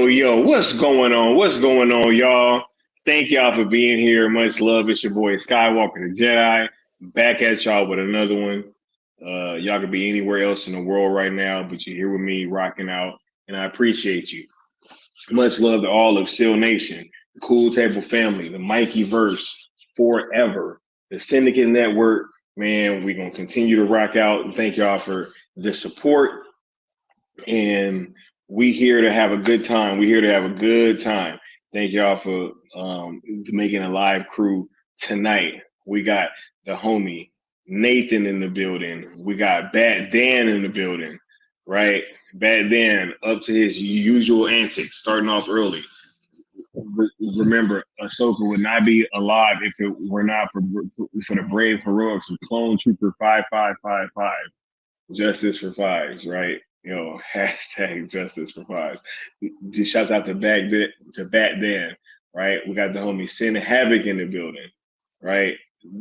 Yo, what's going on? What's going on, y'all? Thank y'all for being here. Much love. It's your boy Skywalker the Jedi. Back at y'all with another one. Y'all could be anywhere else in the world right now, but you're here with me rocking out, and I appreciate you. Much love to all of Seal Nation, the Cool Table family, the Mikey Verse, forever, the Syndicate Network. Man, we're gonna continue to rock out. And thank y'all for the support. And we here to have a good time. We here to have a good time. Thank y'all for making a live crew tonight. We got the homie Nathan in the building. We got Bad Dan in the building. right? Back then, up to his usual antics, starting off early. Remember, Ahsoka would not be alive if it were not for the brave heroics of Clone Trooper 5555. Justice for fives, right? Hashtag justice for fives. Just shouts out to Bat Dan, right? We got the homie Sin Havoc in the building, right?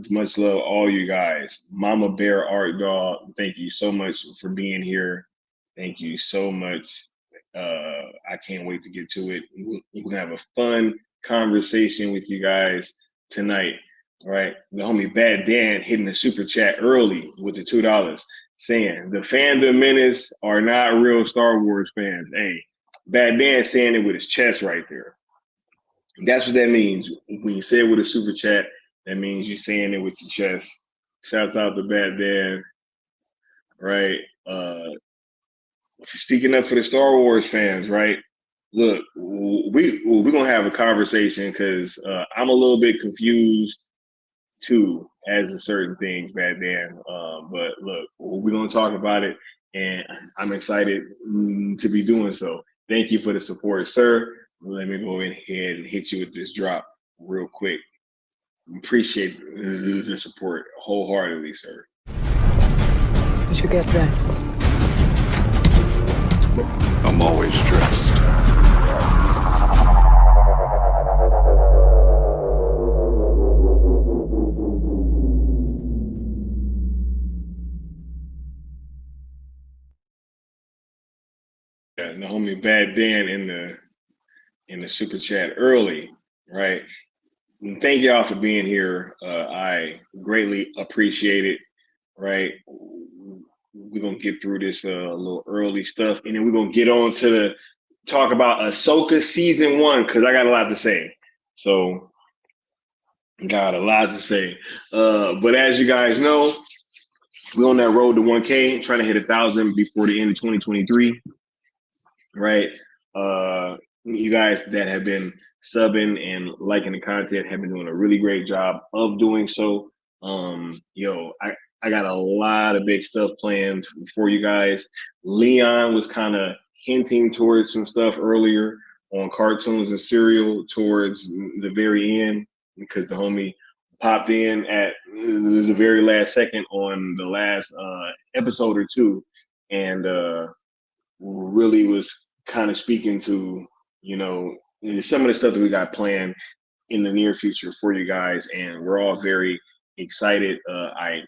Much love, all you guys. Mama Bear Art Dog, thank you so much for being here. Thank you so much. I can't wait to get to it. We're gonna have a fun conversation with you guys tonight. All right. The homie Bad Dan hitting the super chat early with the $2, saying the fandom menace are not real Star Wars fans. Hey, Bad Dan saying it with his chest right there. That's what that means. When you say it with a super chat, that means you're saying it with your chest. Shouts out to Bad Dan, right? Speaking up for the Star Wars fans, right? Look, we're gonna have a conversation because I'm a little bit confused too as to certain things back then. But look, we're gonna talk about it, and I'm excited to be doing so. Thank you for the support, sir. Let me go ahead and hit you with this drop real quick. Appreciate the support wholeheartedly, sir. You should get dressed. I'm always dressed. Yeah, the homie Bad Dan in the super chat early, right? And thank y'all for being here. I greatly appreciate it. Right, we're gonna get through this a little early stuff, and then we're gonna get on to the talk about Ahsoka season 1 because I got a lot to say. So, got a lot to say. But as you guys know, we're on that road to 1K, trying to hit 1,000 before the end of 2023. Right, you guys that have been subbing and liking the content have been doing a really great job of doing so. I got a lot of big stuff planned for you guys. Leon was kind of hinting towards some stuff earlier on cartoons and cereal towards the very end because the homie popped in at the very last second on the last episode or two and really was kind of speaking to, some of the stuff that we got planned in the near future for you guys. And we're all very excited. I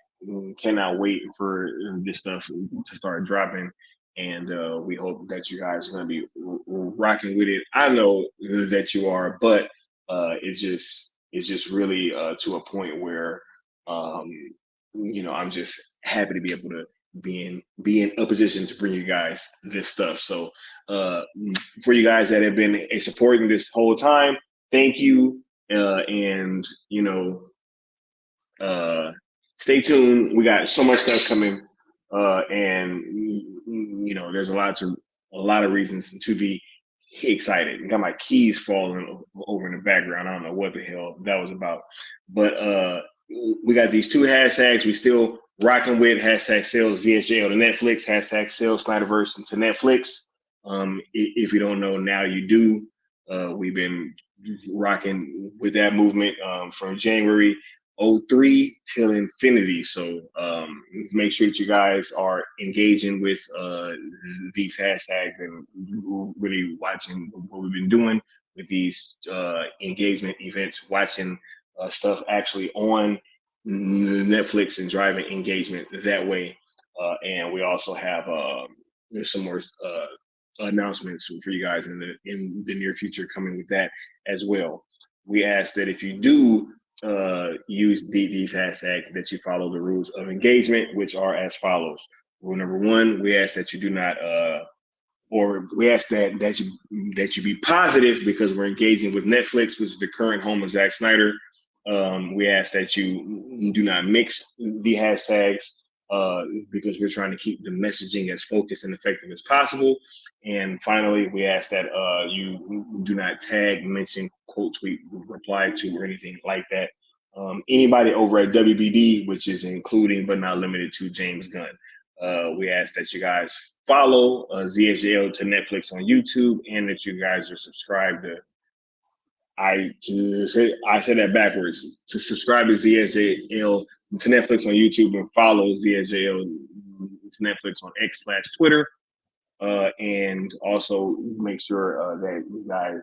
cannot wait for this stuff to start dropping. And we hope that you guys are going to be rocking with it. I know that you are, but it's just really to a point where, I'm just happy to be able to be in a position to bring you guys this stuff. So for you guys that have been supporting this whole time, thank you. And stay tuned. We got so much stuff coming, and there's a lot of reasons to be excited. I got my keys falling over in the background. I don't know what the hell that was about, but we got these 2 hashtags we still rocking with. Hashtag sales ZSJL to Netflix. Hashtag sales Snyderverse to Netflix. If you don't know, now you do. We've been rocking with that movement from January 03 till infinity. So make sure that you guys are engaging with these hashtags and really watching what we've been doing with these engagement events, watching stuff actually on Netflix and driving engagement that way. And we also have some more announcements for you guys in the near future coming with that as well. We ask that if you do use these hashtags, that you follow the rules of engagement, which are as follows. Rule number 1: we ask that you do not or we ask that you be positive because we're engaging with Netflix, which is the current home of Zack Snyder. We ask that you do not mix the hashtags because we're trying to keep the messaging as focused and effective as possible. And finally, we ask that you do not tag, mention, quote, tweet, reply to, or anything like that. Anybody over at WBD, which is including but not limited to James Gunn. We ask that you guys follow ZSJL to Netflix on YouTube, and that you guys are subscribed to. I said that backwards. To subscribe to ZSJL to Netflix on YouTube and follow ZSJL to Netflix on X/Twitter. And also make sure that you guys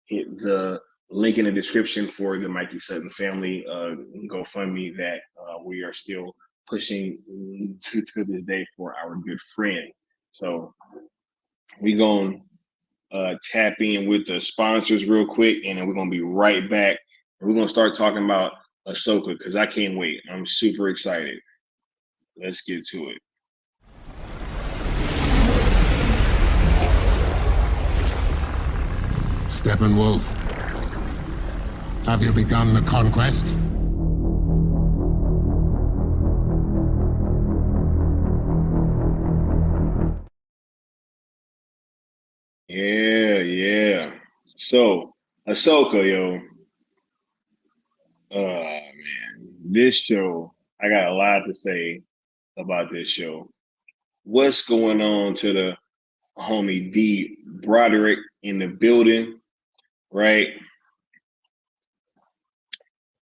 hit the link in the description for the Mikey Sutton Family GoFundMe that we are still pushing to this day for our good friend. So we going to tap in with the sponsors real quick, and then we're going to be right back. We're going to start talking about Ahsoka because I can't wait. I'm super excited. Let's get to it. Steppenwolf, have you begun the conquest? Yeah. So, Ahsoka, yo. Man, this show, I got a lot to say about this show. What's going on to the homie D Broderick in the building, right?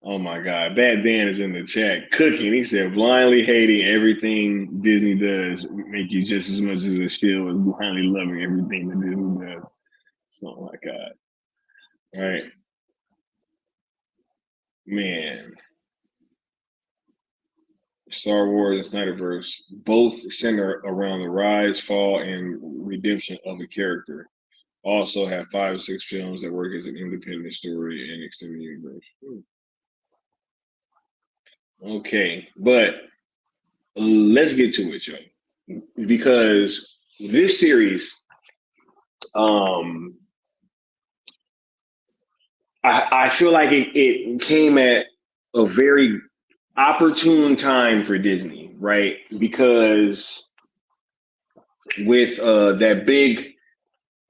Oh my God, Bad Dan is in the chat cooking. He said, blindly hating everything Disney does make you just as much as a shield as blindly loving everything that Disney does. Oh my God. All right. Man. Star Wars and Snyderverse both center around the rise, fall, and redemption of a character. Also have 5 or 6 films that work as an independent story and extended universe. Okay, but let's get to it, y'all. Because this series, I feel like it came at a very opportune time for Disney, right? Because with that big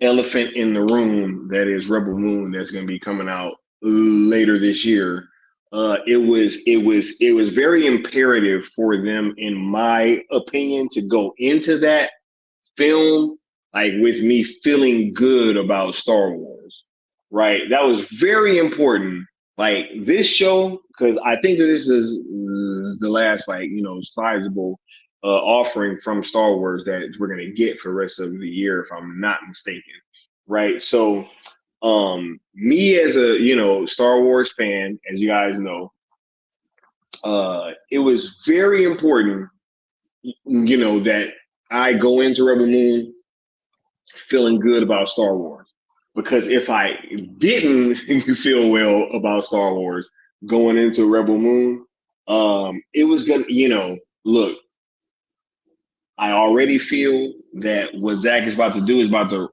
elephant in the room that is Rebel Moon that's going to be coming out later this year, it was very imperative for them, in my opinion, to go into that film like with me feeling good about Star Wars, right? That was very important. Like this show, because I think that this is the last sizable offering from Star Wars that we're gonna get for the rest of the year, if I'm not mistaken, right? So, me as a Star Wars fan, as you guys know, it was very important, that I go into Rebel Moon feeling good about Star Wars. Because if I didn't feel well about Star Wars going into Rebel Moon, it was gonna, look, I already feel that what Zach is about to do is about to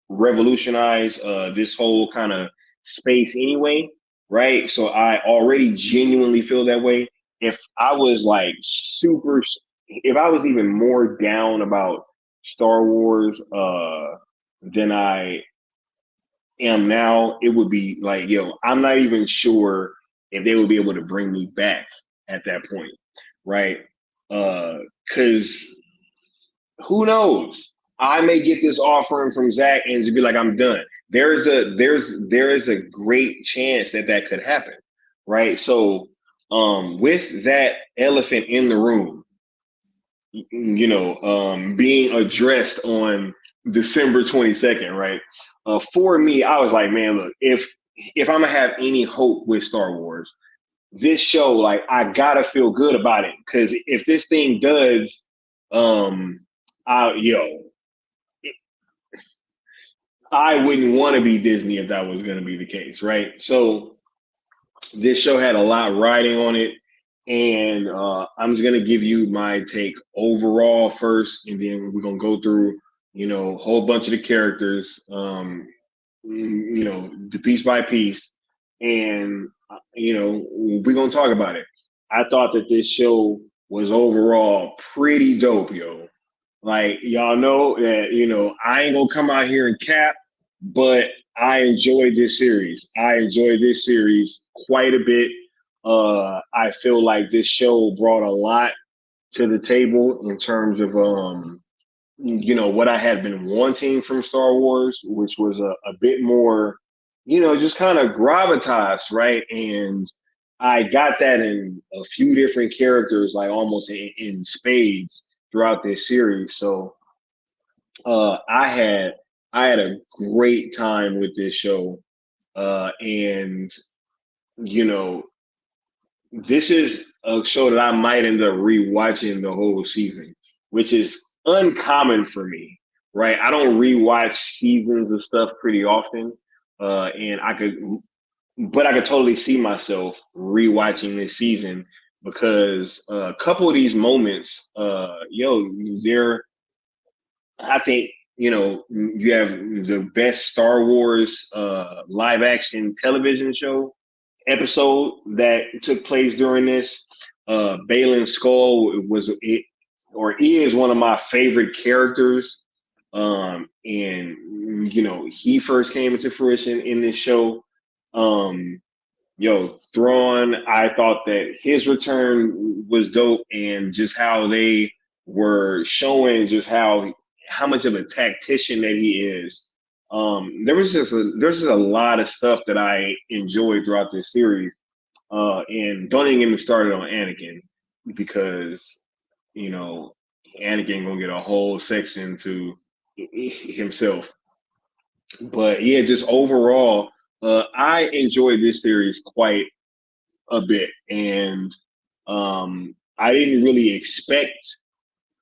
revolutionize this whole kind of space anyway, right? So I already genuinely feel that way. If I was if I was even more down about Star Wars than I am now, it would be like, I'm not even sure if they would be able to bring me back at that point, right? Because who knows? I may get this offering from Zach and to be like, I'm done. There is a great chance that could happen, right? So, with that elephant in the room, being addressed on December 22nd, right? For me, I was like, man, look, if I'm gonna have any hope with Star Wars, this show, like, I gotta feel good about it, because if this thing does, I wouldn't want to be Disney if that was gonna be the case, right? So this show had a lot riding on it. And I'm just gonna give you my take overall first, and then we're gonna go through, a whole bunch of the characters, the piece by piece, and we're gonna talk about it. I thought that this show was overall pretty dope, yo. Like, y'all know that, I ain't gonna come out here and cap, but I enjoyed this series. I enjoyed this series quite a bit. I feel like this show brought a lot to the table in terms of what I had been wanting from Star Wars, which was a bit more, just kind of gravitas, right? And I got that in a few different characters, like almost in spades throughout this series. So uh, I had I had a great time with this show, and you know, this is a show that I might end up rewatching the whole season, which is uncommon for me, right? I don't rewatch seasons of stuff pretty often, and but I could totally see myself rewatching this season because a couple of these moments, they're I think you have the best Star Wars live action television show episode that took place during this. Balin Skull was it or is one of my favorite characters, and he first came into fruition in this show. Um, Thrawn, I thought that his return was dope, and just how they were showing just how much of a tactician that he is. There's just a lot of stuff that I enjoyed throughout this series, and don't even get me started on Anakin because you know Anakin gonna get a whole section to himself. But yeah, just overall, I enjoyed this series quite a bit, and I didn't really expect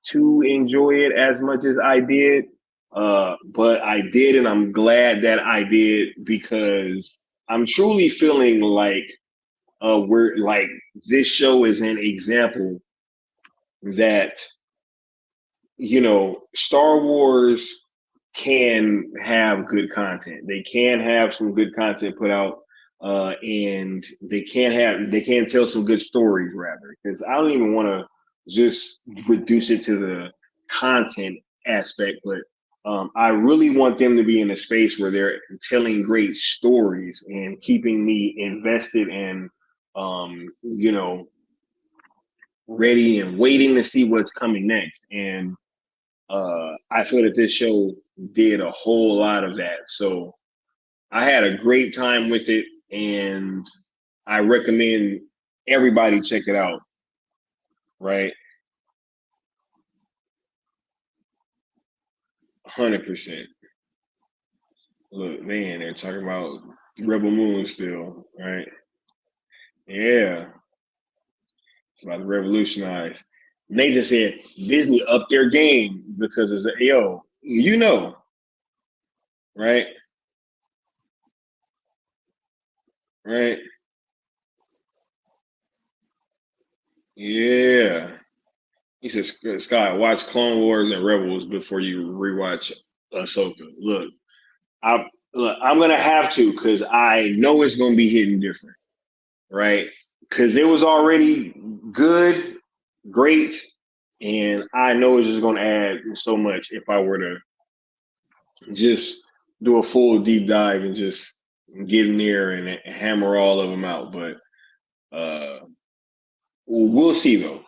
to enjoy it as much as I did, but I did, and I'm glad that I did because I'm truly feeling like we're like this show is an example that Star Wars can have good content. They can have some good content put out, and they can tell some good stories rather. Because I don't even want to just reduce it to the content aspect, but I really want them to be in a space where they're telling great stories and keeping me invested and ready and waiting to see what's coming next. And I feel that this show did a whole lot of that. So I had a great time with it, and I recommend everybody check it out. Right, 100%. Look, man, they're talking about Rebel Moon still, right? Yeah, it's about to revolutionize. Nathan said Disney upped their game because it's right, right, yeah. He says, Scott, watch Clone Wars and Rebels before you rewatch Ahsoka. I'm gonna have to because I know it's gonna be hitting different, right? Because it was already good, great, and I know it's just gonna add so much if I were to just do a full deep dive and just get in there and hammer all of them out. But we'll see though.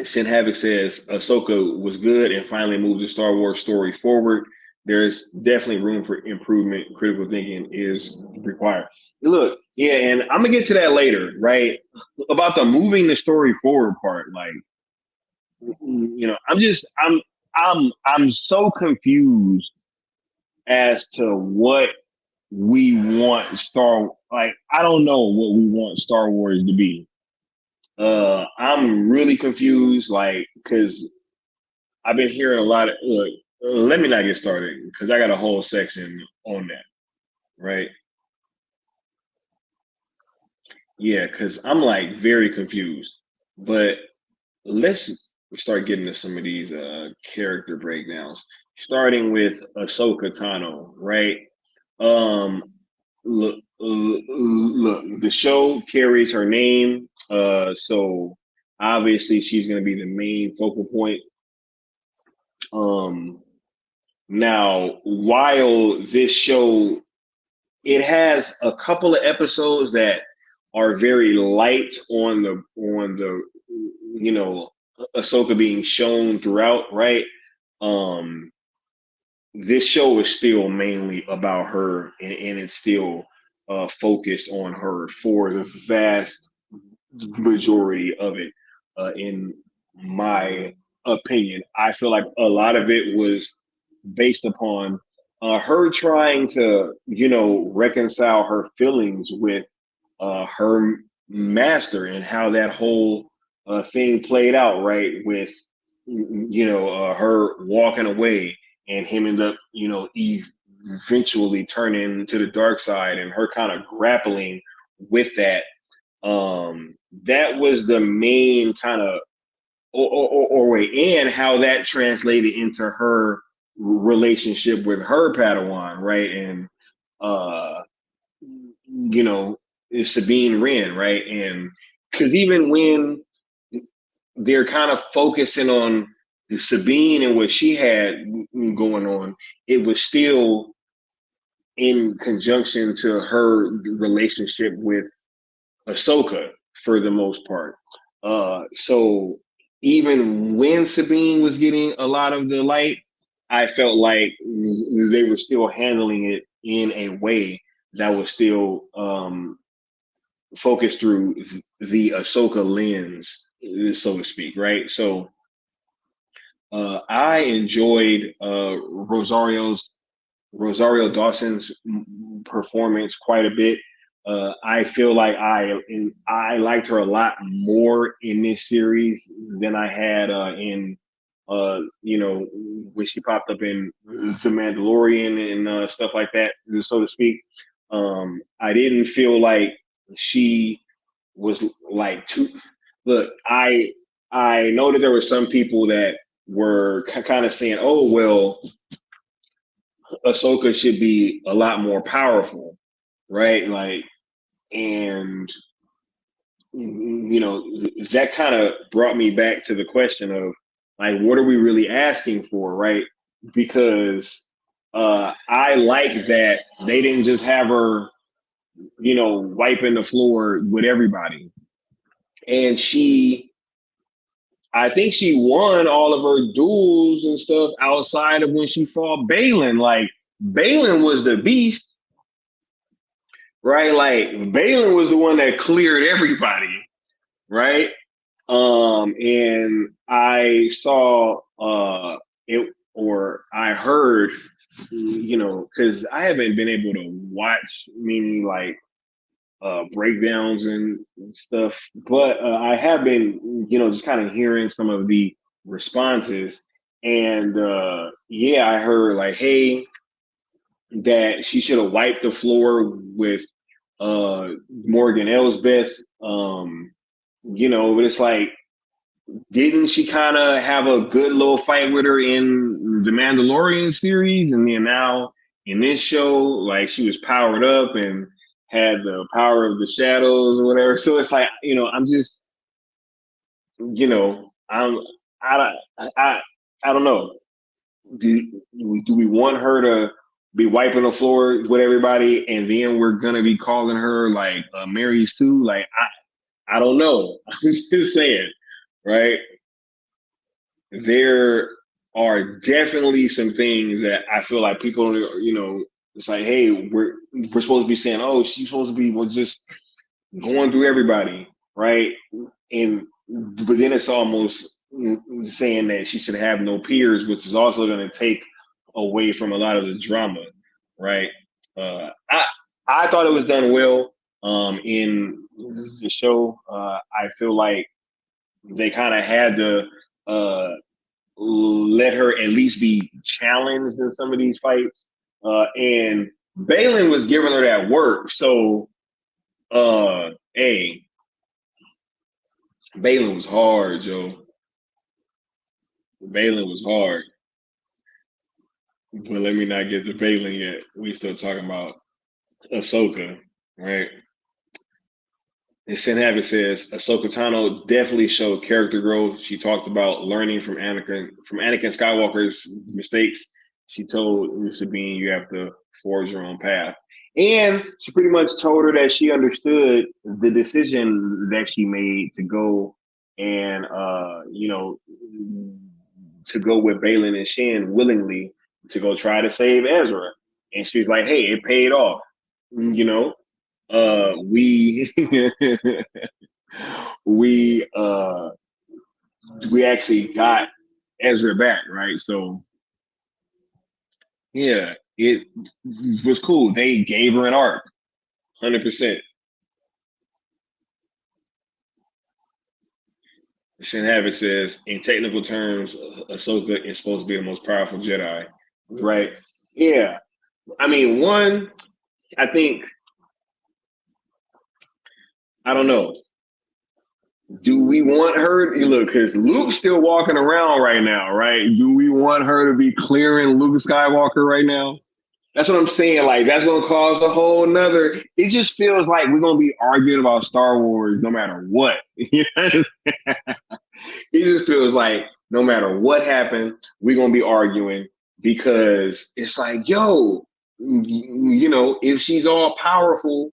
Sin Havoc says Ahsoka was good and finally moved the Star Wars story forward. There's definitely room for improvement. Critical thinking is required. Look, yeah, and I'm gonna get to that later, right? About the moving the story forward part. Like, I'm so confused as to what we want I don't know what we want Star Wars to be. I'm really confused, like, because I've been hearing a lot of look. Let me not get started because I got a whole section on that, right? Yeah, because I'm like very confused. But let's start getting to some of these character breakdowns, starting with Ahsoka Tano, right? Um, look, the show carries her name, so obviously she's going to be the main focal point. Um, Now, while this show it has a couple of episodes that are very light on the Ahsoka being shown throughout, right? this show is still mainly about her, and it's still focused on her for the vast majority of it. In my opinion, I feel like a lot of it was based upon her trying to, reconcile her feelings with her master, and how that whole thing played out, right? With her walking away, and him end up, eventually turning to the dark side, and her kind of grappling with that. That was the main kind of or way, and how that translated into her relationship with her Padawan, right? And uh, is Sabine Wren, right? And because even when they're kind of focusing on Sabine and what she had going on, it was still in conjunction to her relationship with Ahsoka for the most part. So even when Sabine was getting a lot of the light, I felt like they were still handling it in a way that was still focused through the Ahsoka lens, so to speak, right? So I enjoyed Rosario Dawson's performance quite a bit. I feel like I liked her a lot more in this series than I had in when she popped up in The Mandalorian and stuff like that, so to speak. I didn't feel like she was like too. Look, I know that there were some people that were kind of saying, "Oh well, Ahsoka should be a lot more powerful," right? Like, and that kind of brought me back to the question of, like, what are we really asking for, right? Because I like that they didn't just have her, wiping the floor with everybody, and I think she won all of her duels and stuff outside of when she fought Balin. Like, Balin was the beast, right? Like, Balin was the one that cleared everybody, right? And I saw it, or I heard, because I haven't been able to watch many like breakdowns and stuff, but I have been, just kind of hearing some of the responses, and yeah, I heard like, hey, that she should have wiped the floor with Morgan Elsbeth. But it's like, didn't she kind of have a good little fight with her in the Mandalorian series? And then now in this show, like, she was powered up and had the power of the shadows or whatever. So it's like, I'm just, I'm, I don't know. Do we want her to be wiping the floor with everybody, and then we're gonna be calling her like Mary Sue? Like, I don't know. I'm just saying, right? There are definitely some things that I feel like people, it's like, hey, we're supposed to be saying, oh, she's supposed to be just going through everybody, right? And but then it's almost saying that she should have no peers, which is also going to take away from a lot of the drama, right? I thought it was done well in the show. I feel like they kind of had to let her at least be challenged in some of these fights. And Balin was giving her that work. So, hey, Balin was hard, Joe. Balin was hard. But let me not get to Balin yet. We still talking about Ahsoka, right? And Sin Habit says Ahsoka Tano definitely showed character growth. She talked about learning from Anakin Skywalker's mistakes. She told Sabine, "You have to forge your own path," and she pretty much told her that she understood the decision that she made to go and to go with Balin and Shin willingly to go try to save Ezra. And she's like, hey, it paid off. You know, we we we actually got Ezra back, right? So yeah, it was cool. They gave her an arc, 100%. Shin Havoc says, in technical terms, Ahsoka is supposed to be the most powerful Jedi, right? Yeah. I mean, one, I think, I don't know. Do we want her? Look, because Luke's still walking around right now, right? Do we want her to be clearing Luke Skywalker right now? That's what I'm saying. Like, that's going to cause a whole nother. It just feels like we're going to be arguing about Star Wars no matter what. You know? It just feels like no matter what happened, we're going to be arguing because it's like, yo, you know, if she's all powerful,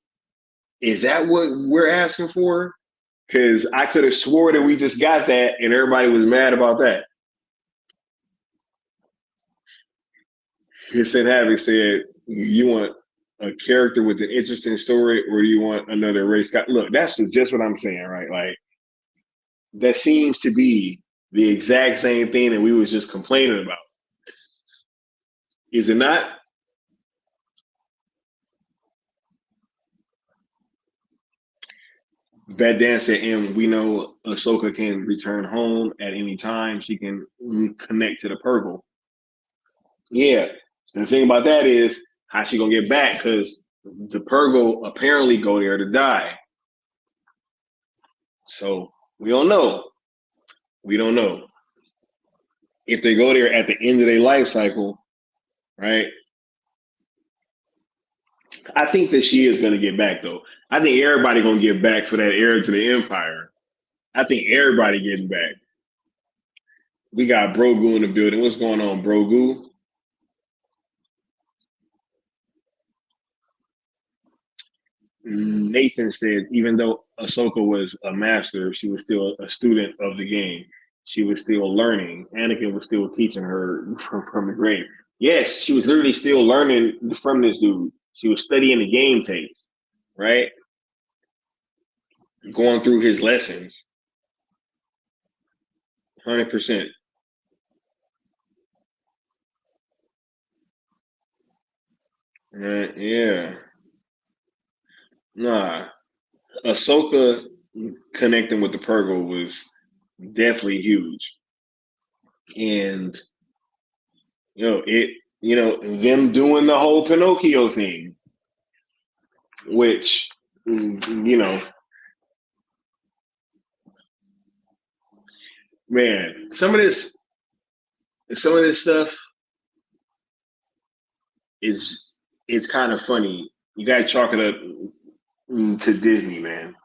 is that what we're asking for? Because I could have swore that we just got that and everybody was mad about that. His Havoc said, you want a character with an interesting story or do you want another race guy? Look, that's just what I'm saying, right? Like, that seems to be the exact same thing that we was just complaining about. Is it not? Bad Dan said, and we know Ahsoka can return home at any time. She can connect to the purple. Yeah. The thing about that is how she gonna get back because the Purgle apparently go there to die. So we don't know. We don't know if they go there at the end of their life cycle, right? I think that she is gonna get back though. I think everybody gonna get back for that heir to the Empire. I think everybody getting back. We got Brogu in the building. What's going on, Brogu? Nathan said, even though Ahsoka was a master, she was still a student of the game. She was still learning. Anakin was still teaching her from the grave. Yes, she was literally still learning from this dude. She was studying the game tapes, right? Going through his lessons. 100%. Yeah. Nah. Ahsoka connecting with the Purgle was definitely huge. And them doing the whole Pinocchio thing, which, man, some of this stuff is it's kind of funny. You got to chalk it up to Disney, man.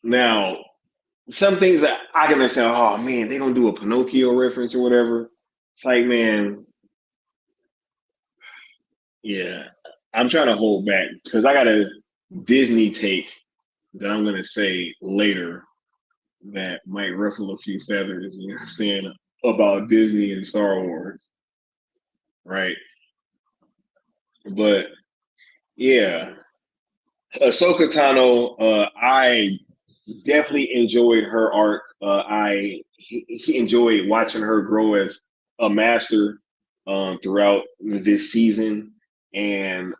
Now, some things that I can understand. Oh man, they gonna do a Pinocchio reference or whatever. It's like, man, yeah. I'm trying to hold back because I got a Disney take that I'm gonna say later that might ruffle a few feathers, you know what I'm saying, about Disney and Star Wars, right? But yeah, Ahsoka Tano, I definitely enjoyed her arc. I enjoyed watching her grow as a master throughout this season, and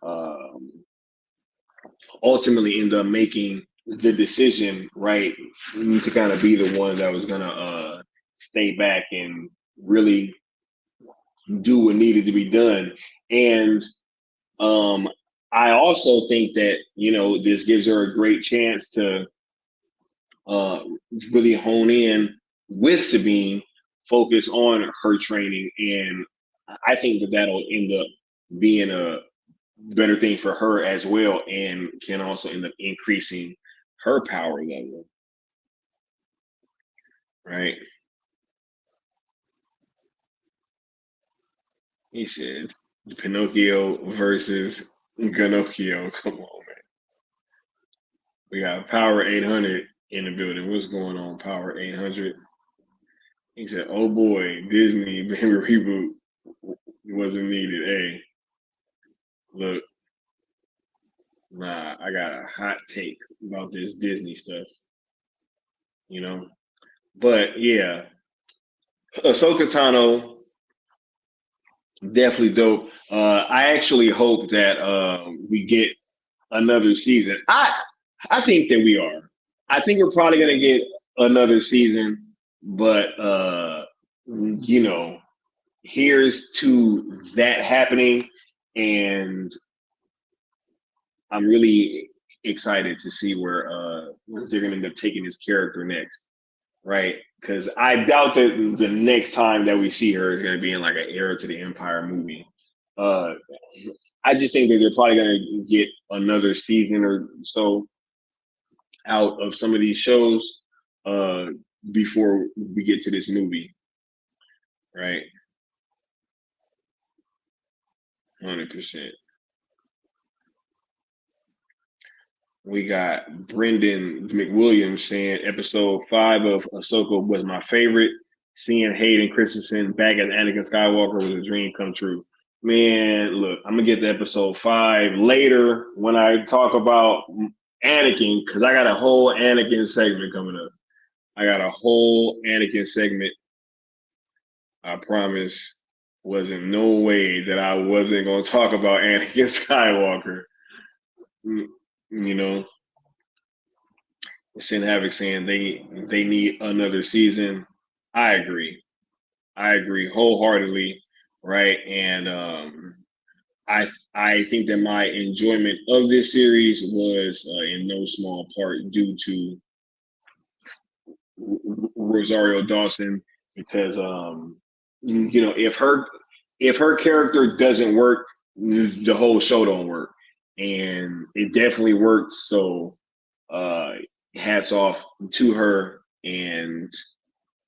ultimately end up making the decision right to kind of be the one that was gonna stay back and really do what needed to be done. And um, I also think that this gives her a great chance to uh, really hone in with Sabine, focus on her training, and I think that that'll end up being a better thing for her as well, and can also end up increasing her power level, right? He said Pinocchio versus Ganocchio. Come on, man. We got Power 800 in the building. What's going on, Power 800? He said, "Oh boy, Disney baby reboot wasn't needed." Hey, look, nah, I got a hot take about this Disney stuff, you know. But yeah, Ahsoka Tano definitely dope. I actually hope that we get another season. I think that we are. I think we're probably gonna get another season, but you know, here's to that happening, and I'm really excited to see where they're gonna end up taking this character next, right? Because I doubt that the next time that we see her is gonna be in like an Heir to the Empire movie. Uh, I just think that they're probably gonna get another season or so out of some of these shows uh, before we get to this movie, right? 100%. We got Brendan McWilliams saying episode 5 of Ahsoka was my favorite. Seeing Hayden Christensen back as Anakin Skywalker was a dream come true. Man, look, I'm gonna get to episode 5 later when I talk about Anakin because I got a whole Anakin segment coming up. I got a whole Anakin segment. I promise. Was in no way that I wasn't gonna talk about Anakin Skywalker. You know, Sin Havoc saying they need another season. I agree. I agree wholeheartedly, right? And I think that my enjoyment of this series was in no small part due to Rosario Dawson because you know if her character doesn't work, the whole show don't work, and it definitely worked. So uh, hats off to her and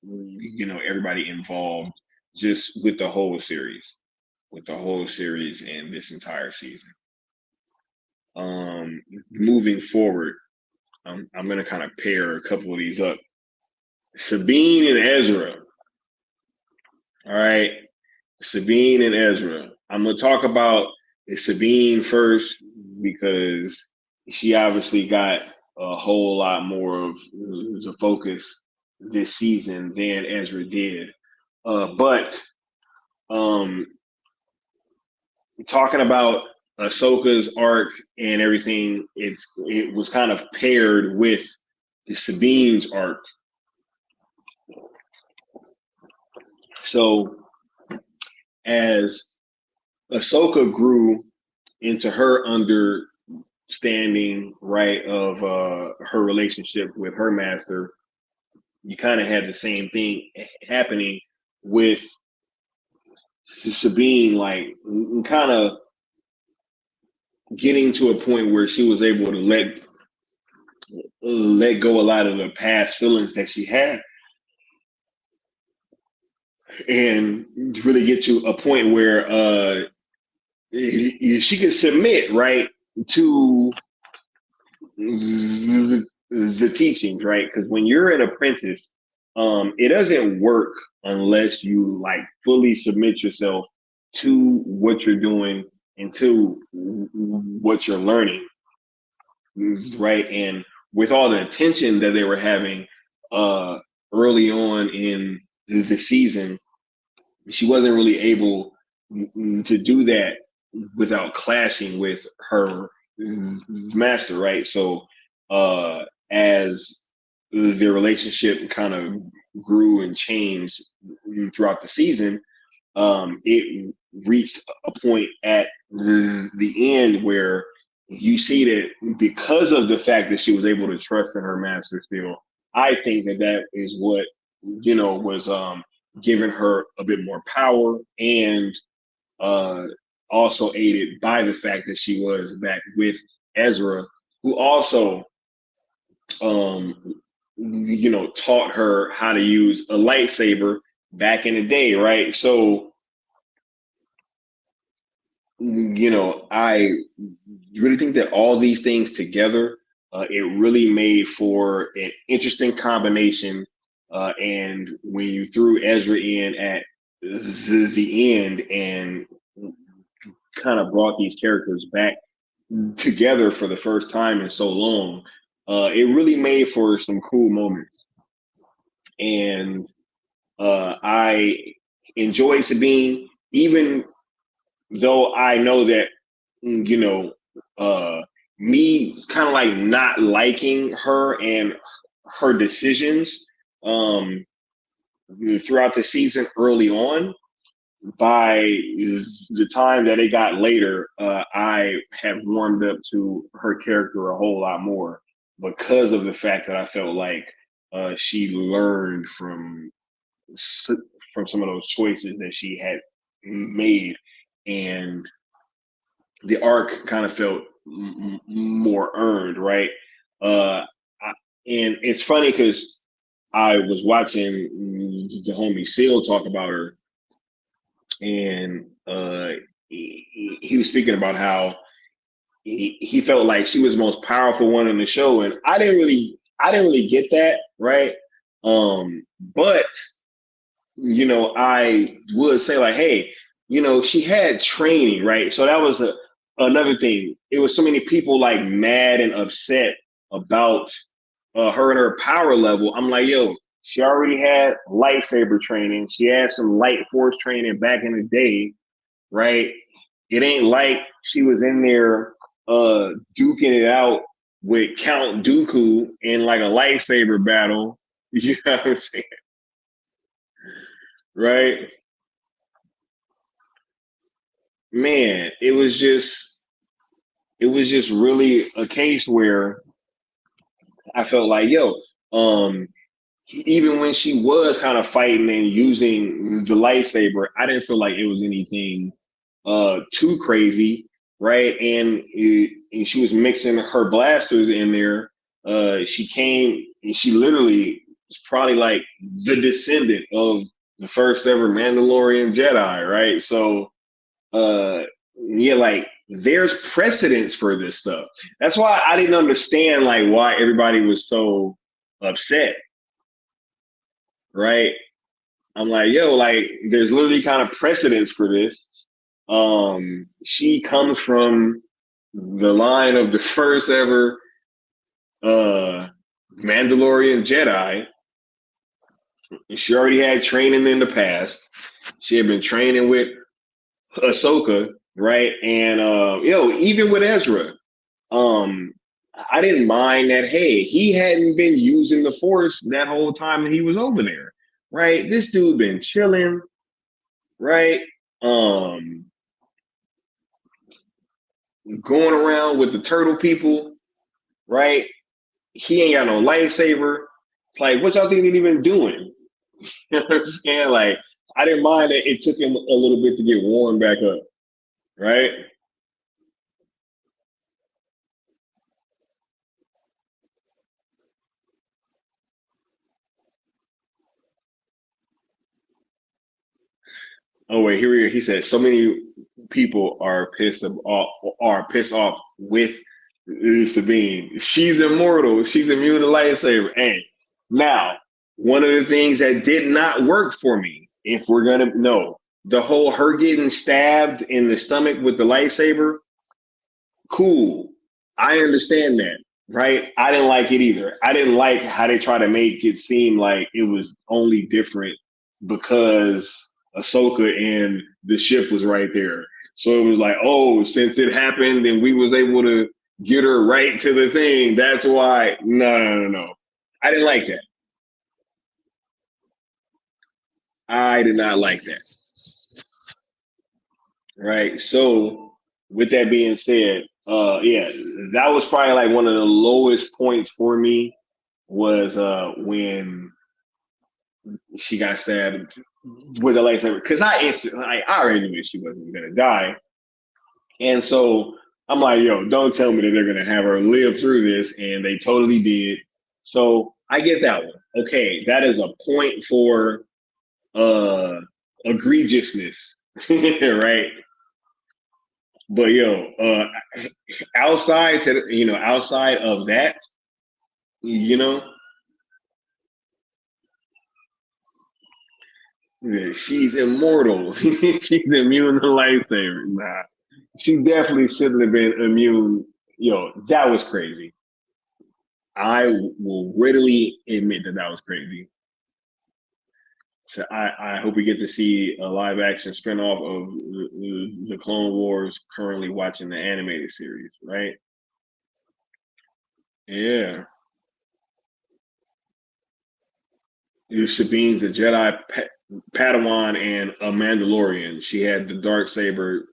you know everybody involved just with the whole series and this entire season. Moving forward, I'm gonna kind of pair a couple of these up. Sabine and Ezra. All right, Sabine and Ezra. I'm gonna talk about Sabine first because she obviously got a whole lot more of the focus this season than Ezra did. But um, talking about Ahsoka's arc and everything, it was kind of paired with the Sabine's arc. So as Ahsoka grew into her understanding, right, of her relationship with her master, you kind of had the same thing happening with Sabine, like kind of getting to a point where she was able to let go a lot of the past feelings that she had and really get to a point where she can submit right to the teachings, right? Because when you're an apprentice, it doesn't work unless you like fully submit yourself to what you're doing and to what you're learning, right? And with all the attention that they were having early on in the season, she wasn't really able to do that without clashing with her master, right? So as the relationship kind of grew and changed throughout the season, it reached a point at the end where you see that because of the fact that she was able to trust in her master still, I think that that is what you know was giving her a bit more power and uh, also aided by the fact that she was back with Ezra, who also you know taught her how to use a lightsaber back in the day, right? So you know, I really think that all these things together, it really made for an interesting combination And when you threw Ezra in at the end and kind of brought these characters back together for the first time in so long, it really made for some cool moments. And I enjoy Sabine, even though I know that, you know, me kind of like not liking her and her decisions throughout the season early on. By the time that it got later, I have warmed up to her character a whole lot more because of the fact that I felt like she learned from some of those choices that she had made, and the arc kind of felt more earned, right? And it's funny because I was watching the homie Seal talk about her, and he was speaking about how he felt like she was the most powerful one in the show, and I didn't really get that, right? But I would say like, hey, she had training, right? So that was another thing. It was so many people like mad and upset about her and her power level. I'm like, yo, she already had lightsaber training. She had some light force training back in the day, right? It ain't like she was in there duking it out with Count Dooku in like a lightsaber battle. You know what I'm saying? Right? Man, it was just really a case where I felt like, yo, um, even when she was kind of fighting and using the lightsaber, I didn't feel like it was anything too crazy, right? And she was mixing her blasters in there. She came and she literally was probably like the descendant of the first ever Mandalorian Jedi, right? So yeah, like there's precedence for this stuff. That's why I didn't understand like why everybody was so upset, right? I'm like, yo, like there's literally kind of precedence for this. She comes from the line of the first ever uh Mandalorian Jedi. She already had training in the past. She had been training with Ahsoka, right? And even with Ezra, um, I didn't mind that. Hey, he hadn't been using the Force that whole time that he was over there, right? This dude been chilling, right? Um, Going around with the turtle people, right? He ain't got no lightsaber. It's like, what y'all think he been doing? You know what I'm saying? Like, I didn't mind that it took him a little bit to get warmed back up, right? Oh wait, here we are. He said so many people are pissed off with Sabine. She's immortal. She's immune to lightsaber. And now, one of the things that did not work for me, if we're gonna know, the whole her getting stabbed in the stomach with the lightsaber, cool. I understand that, right? I didn't like it either. I didn't like how they try to make it seem like it was only different because Ahsoka and the ship was right there. So it was like, oh, since it happened and we was able to get her right to the thing, that's why. No, no, no, no. I didn't like that. I did not like that. Right. So with that being said, yeah, that was probably like one of the lowest points for me was when she got stabbed with a lightsaber because I already knew she wasn't gonna die, and so I'm like, yo, don't tell me that they're gonna have her live through this, and they totally did. So I get that one. Okay, that is a point for uh egregiousness, right? But yo, outside of that, you know, Yeah, she's immortal. She's immune to lightsabers. Nah, she definitely shouldn't have been immune. Yo, that was crazy. I will readily admit that that was crazy. So I hope we get to see a live action spinoff of the Clone Wars. Currently watching the animated series, right? Yeah, Sabine's a Jedi Padawan and a Mandalorian. She had the dark saber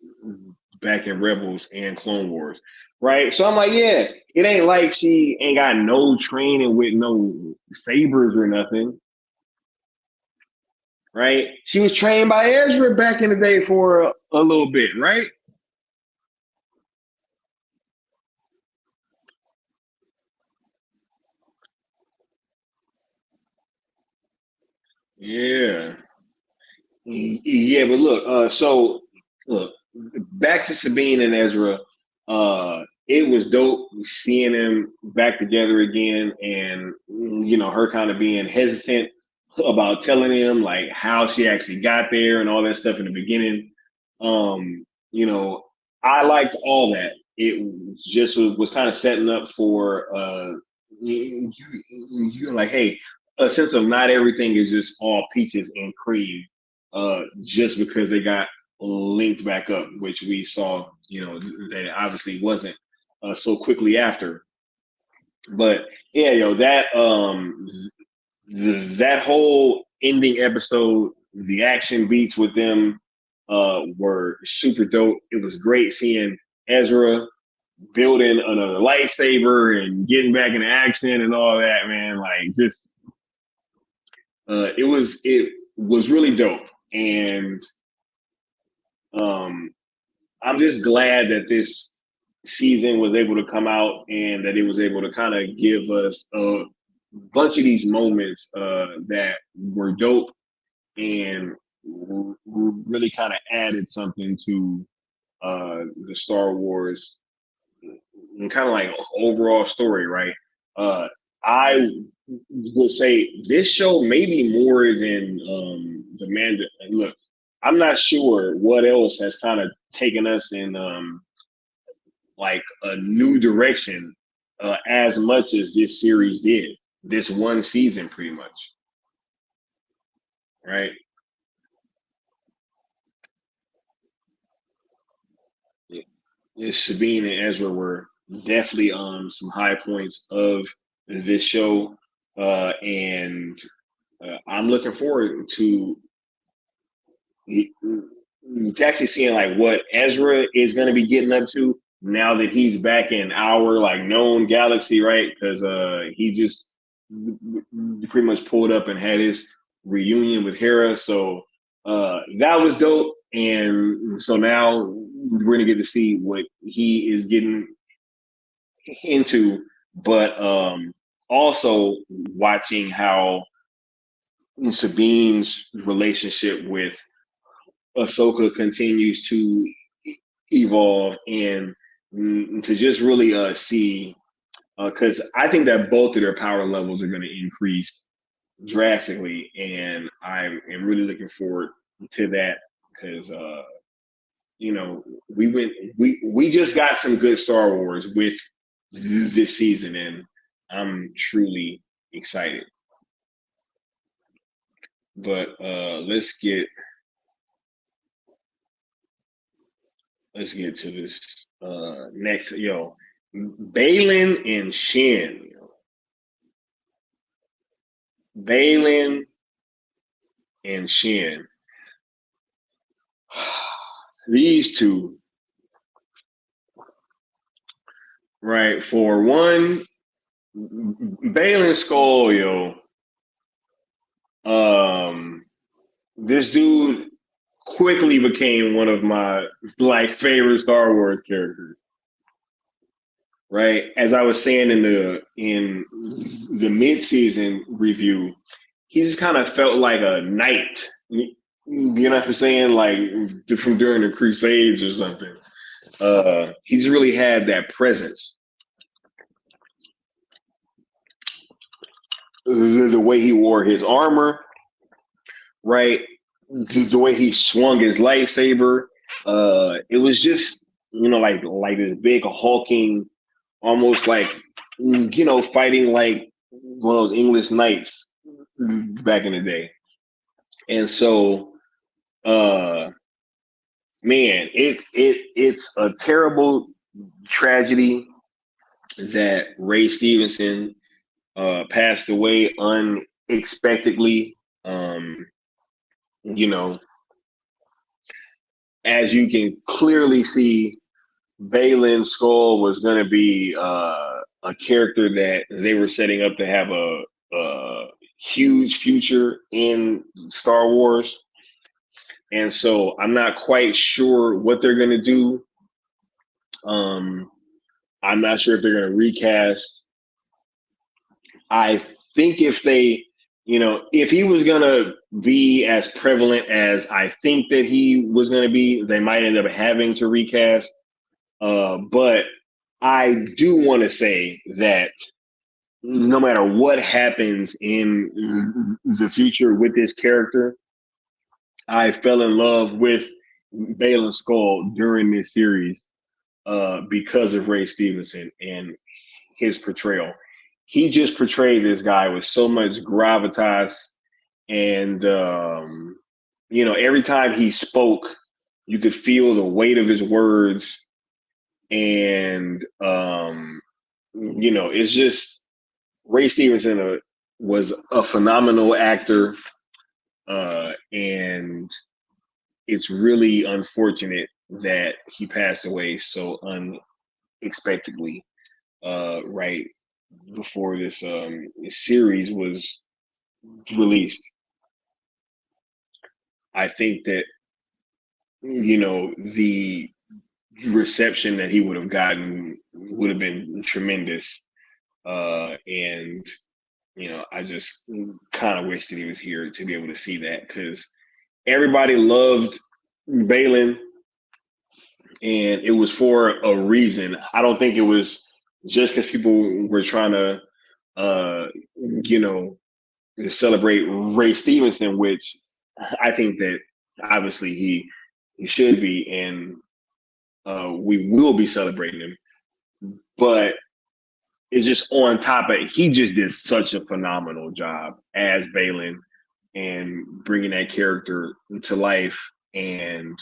back in Rebels and Clone Wars, right? So I'm like, yeah, it ain't like she ain't got no training with no sabers or nothing, right? She was trained by Ezra back in the day for a little bit, right? Yeah. Yeah, but look, so look, back to Sabine and Ezra. It was dope seeing them back together again, and her kind of being hesitant about telling him like how she actually got there and all that stuff in the beginning. You know, I liked all that. It just was kind of setting up for like, hey, a sense of not everything is just all peaches and cream just because they got linked back up, which we saw, that it obviously wasn't so quickly after. But yeah, that whole ending episode, the action beats with them were super dope. It was great seeing Ezra building another lightsaber and getting back into action and all that, man. Like just it was really dope. And um I'm just glad that this season was able to come out and that it was able to kind of give us a bunch of these moments that were dope and really kind of added something to the Star Wars and kind of like overall story, right? I would say this show maybe more than the man. Look, I'm not sure what else has kind of taken us in like a new direction as much as this series did. This one season, pretty much, right? Yeah, yeah, Sabine and Ezra were definitely some high points of this show, and I'm looking forward to actually seeing like what Ezra is going to be getting up to now that he's back in our like known galaxy, right? Because he just pretty much pulled up and had his reunion with Hera, so that was dope. And so now we're gonna get to see what he is getting into, but also watching how Sabine's relationship with Ahsoka continues to evolve and to just really see because I think that both of their power levels are going to increase drastically, and I am really looking forward to that because we just got some good Star Wars with this season, and I'm truly excited. But let's get to this next. Balin and Shin. Balin and Shin. These two, right? For one, Balin Skull, um, this dude quickly became one of my like favorite Star Wars characters. Right, as I was saying in the mid-season review, he just kind of felt like a knight. You know what I'm saying? Like from during the Crusades or something. He just really had that presence. The way he wore his armor, right? the way he swung his lightsaber, it was just like this big hulking, almost like fighting like one of those English knights back in the day. And so, uh, man, it's a terrible tragedy that Ray Stevenson passed away unexpectedly. You know, as you can clearly see, Baylan Skoll was going to be a character that they were setting up to have a huge future in Star Wars. And so I'm not quite sure what they're going to do. I'm not sure if they're going to recast. I think if they, if he was going to be as prevalent as I think that he was going to be, they might end up having to recast. But I do want to say that no matter what happens in the future with this character, I fell in love with Baylan Skoll during this series because of Ray Stevenson and his portrayal. He just portrayed this guy with so much gravitas, and every time he spoke, you could feel the weight of his words, and it's just Ray Stevenson was a phenomenal actor, and it's really unfortunate that he passed away so unexpectedly, right before this series was released. I think that the reception that he would have gotten would have been tremendous, and I just kind of wish that he was here to be able to see that, because everybody loved Baylan, and it was for a reason. I don't think it was just because people were trying to, celebrate Ray Stevenson, which I think that obviously he should be, and we will be celebrating him. But it's just on top of it, he just did such a phenomenal job as Baylan and bringing that character to life. And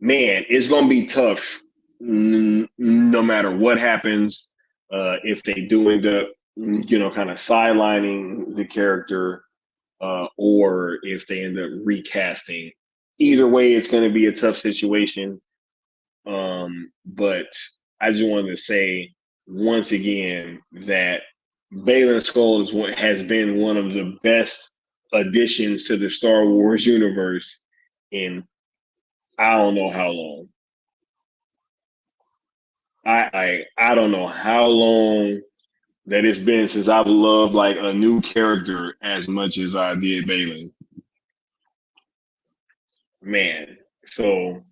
man, it's gonna be tough no matter what happens. If they do end up, kind of sidelining the character, or if they end up recasting. Either way, it's going to be a tough situation. But I just wanted to say once again that Baylan Skoll has been one of the best additions to the Star Wars universe in I don't know how long. I don't know how long that it's been since I've loved like a new character as much as I did Baylan. Man, so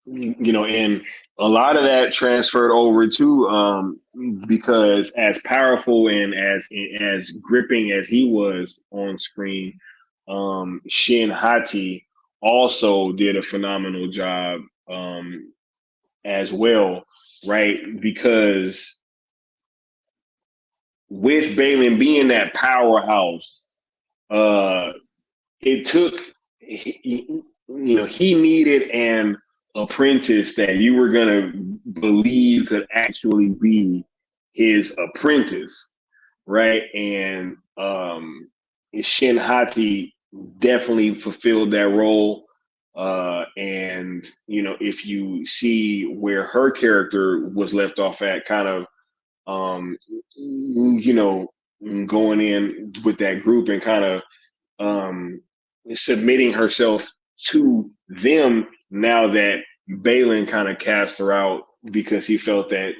and a lot of that transferred over to because as powerful and as gripping as he was on screen, Shin Hati also did a phenomenal job as well, right? Because with Baylan being that powerhouse, it took he needed an apprentice that you were gonna believe could actually be his apprentice, right? And Shin Hati definitely fulfilled that role. And if you see where her character was left off at, kind of going in with that group and kind of submitting herself to them, now that Baylan kind of cast her out because he felt that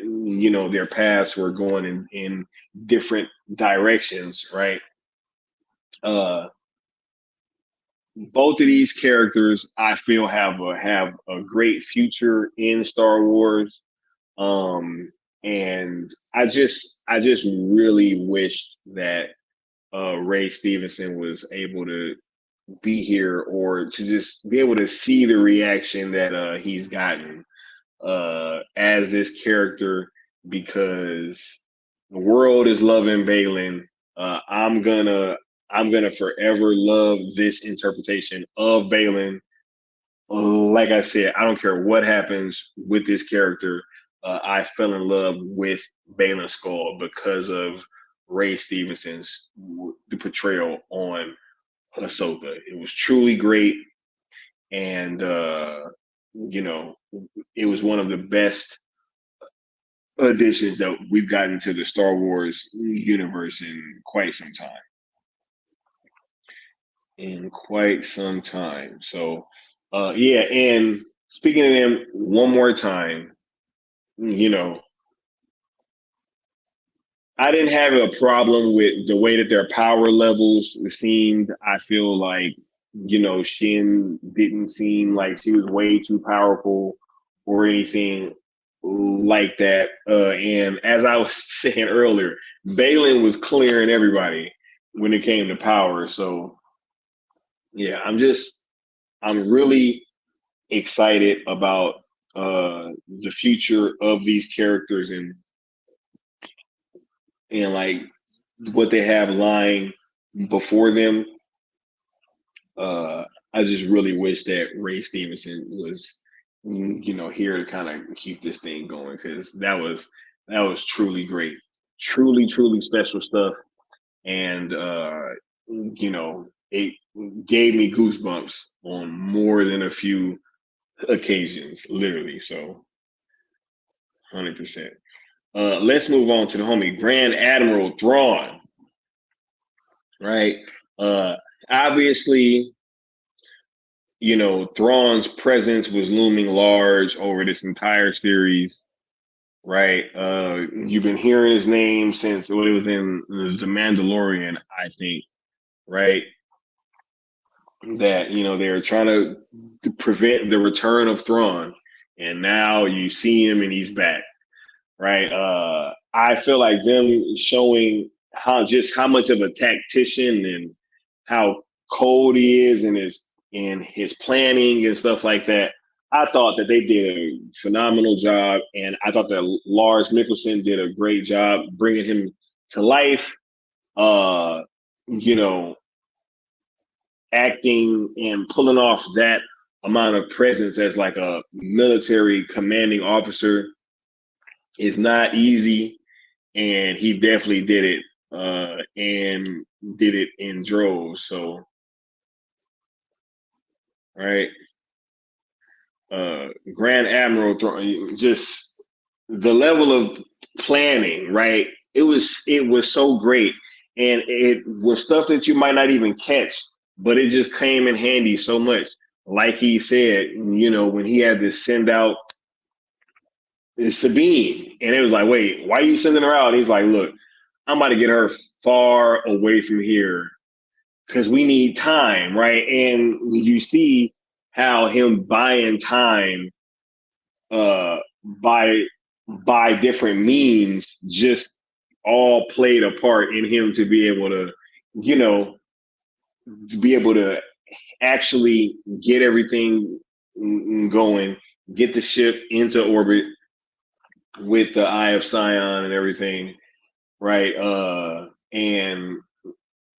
their paths were going in different directions, right? Both of these characters I feel have a great future in Star Wars. And I just really wished that Ray Stevenson was able to be here, or to just be able to see the reaction that he's gotten as this character, because the world is loving Balin. I'm gonna forever love this interpretation of Balin. Like I said, I don't care what happens with this character. I fell in love with Balin Skull because of Ray Stevenson's the portrayal on Ahsoka. It was truly great, and you know, it was one of the best additions that we've gotten to the Star Wars universe in quite some time. So, yeah. And speaking of them, one more time, you know, I didn't have a problem with the way that their power levels seemed. I feel like, Shin didn't seem like she was way too powerful or anything like that. And as I was saying earlier, Balin was clearing everybody when it came to power. So yeah, I'm really excited about the future of these characters, and like what they have lying before them. I just really wish that Ray Stevenson was, here to kind of keep this thing going, because that was truly great, truly special stuff, and it gave me goosebumps on more than a few occasions, literally. So, 100%. Let's move on to the homie Grand Admiral Thrawn. Right. Obviously, Thrawn's presence was looming large over this entire series, right? You've been hearing his name since it was in The Mandalorian, I think, right? That, they're trying to prevent the return of Thrawn, and now you see him and he's back, right? I feel like them showing how much of a tactician and how cold he is in his planning and stuff like that. I thought that they did a phenomenal job, and I thought that Lars Mikkelsen did a great job bringing him to life. You know, acting and pulling off that amount of presence as like a military commanding officer is not easy, and he definitely did it, and did it in droves. So, right, Grand Admiral, just the level of planning, right? It was so great, and it was stuff that you might not even catch, but it just came in handy so much. Like he said, when he had to send out Sabine, and it was like, wait, why are you sending her out? And he's like, look, I'm about to get her far away from here because we need time, right? And you see how him buying time by different means just all played a part in him to be able to, actually get everything going, get the ship into orbit with the Eye of Sion and everything, right? And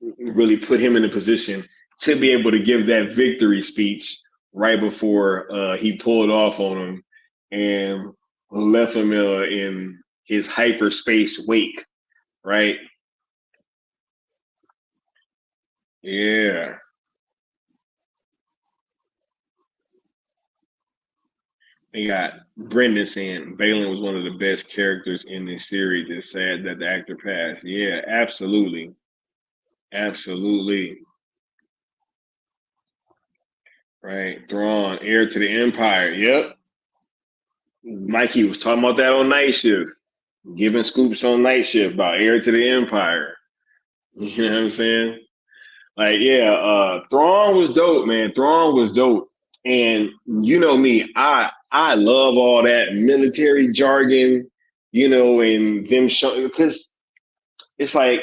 really put him in a position to be able to give that victory speech right before he pulled off on him and left him in his hyperspace wake, right? Yeah. They got Brendan saying Balin was one of the best characters in this series. It's sad that the actor passed. Yeah, absolutely. Absolutely. Right. Thrawn, heir to the Empire. Yep. Mikey was talking about that on Night Shift, giving scoops on Night Shift about heir to the Empire. You know what I'm saying? Like, yeah, Thrawn was dope, man. Thrawn was dope. And you know me, I love all that military jargon, and them showing, because it's like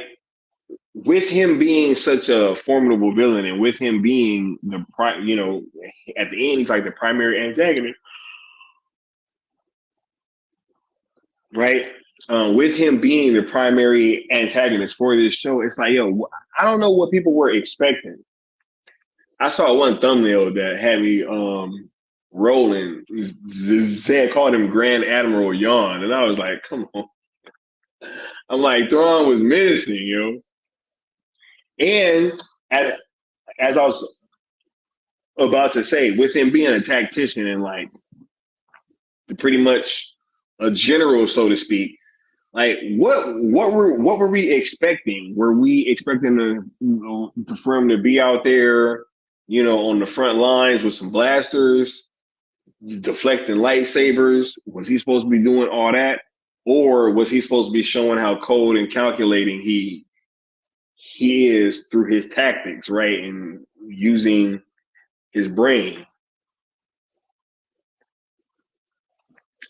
with him being such a formidable villain, and with him being at the end, he's like the primary antagonist, right? With him being the primary antagonist for this show, it's like, yo, I don't know what people were expecting. I saw one thumbnail that had me rolling. They had called him Grand Admiral Yawn, and I was like, come on. I'm like, Thrawn was menacing, yo. And as I was about to say, with him being a tactician and like pretty much a general, so to speak, like what were we expecting? Were we expecting for him to be out there, on the front lines with some blasters, deflecting lightsabers? Was he supposed to be doing all that? Or was he supposed to be showing how cold and calculating he is through his tactics, right? And using his brain.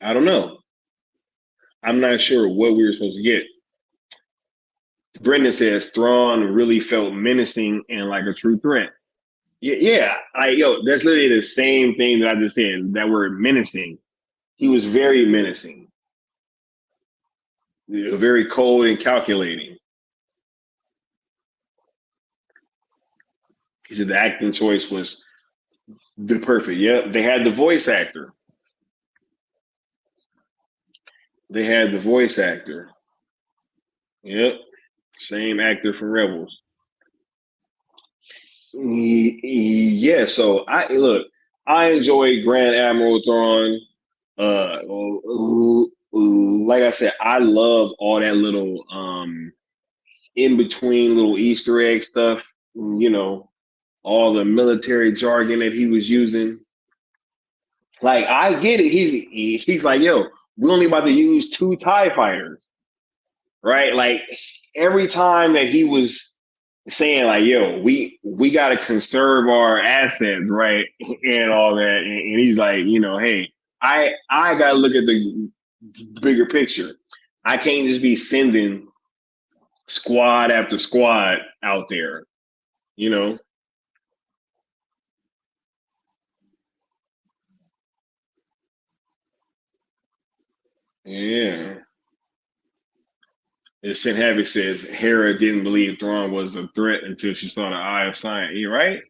I don't know. I'm not sure what we were supposed to get. Brendan says Thrawn really felt menacing and like a true threat. Yeah. That's literally the same thing that I just said. That word menacing. He was very menacing. Very cold and calculating. He said the acting choice was the perfect. Yep, they had the voice actor. Yep, same actor from Rebels. Yeah, so I enjoy Grand Admiral Thrawn. Like I said, I love all that little in between little Easter egg stuff. All the military jargon that he was using. Like, I get it. He's like, yo, we're only about to use 2 TIE fighters, right? Like, every time that he was saying, like, yo, we got to conserve our assets, right? And all that. And he's like, hey, I got to look at the bigger picture. I can't just be sending squad after squad out there, Yeah. And Sin Havoc says Hera didn't believe Thrawn was a threat until she saw the Eye of Science. You're right.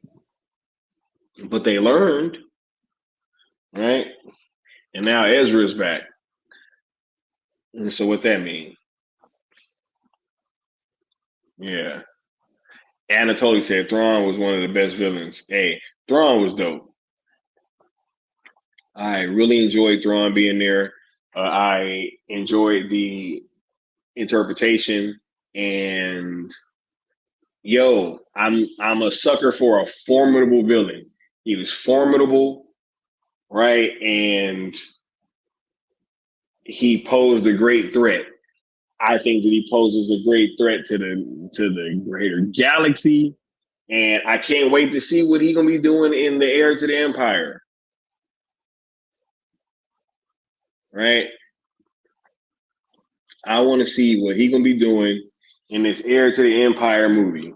But they learned, right? And now Ezra's back. And so what that mean? Yeah. Anatoly said Thrawn was one of the best villains. Hey, Thrawn was dope. I really enjoyed Thrawn being there. I enjoyed the interpretation, and I'm a sucker for a formidable villain. He was formidable, right? And he posed a great threat. I think that he poses a great threat to the greater galaxy, and I can't wait to see what he's gonna be doing in the Heir to the Empire. Right? I want to see what he's gonna be doing in this Heir to the Empire movie.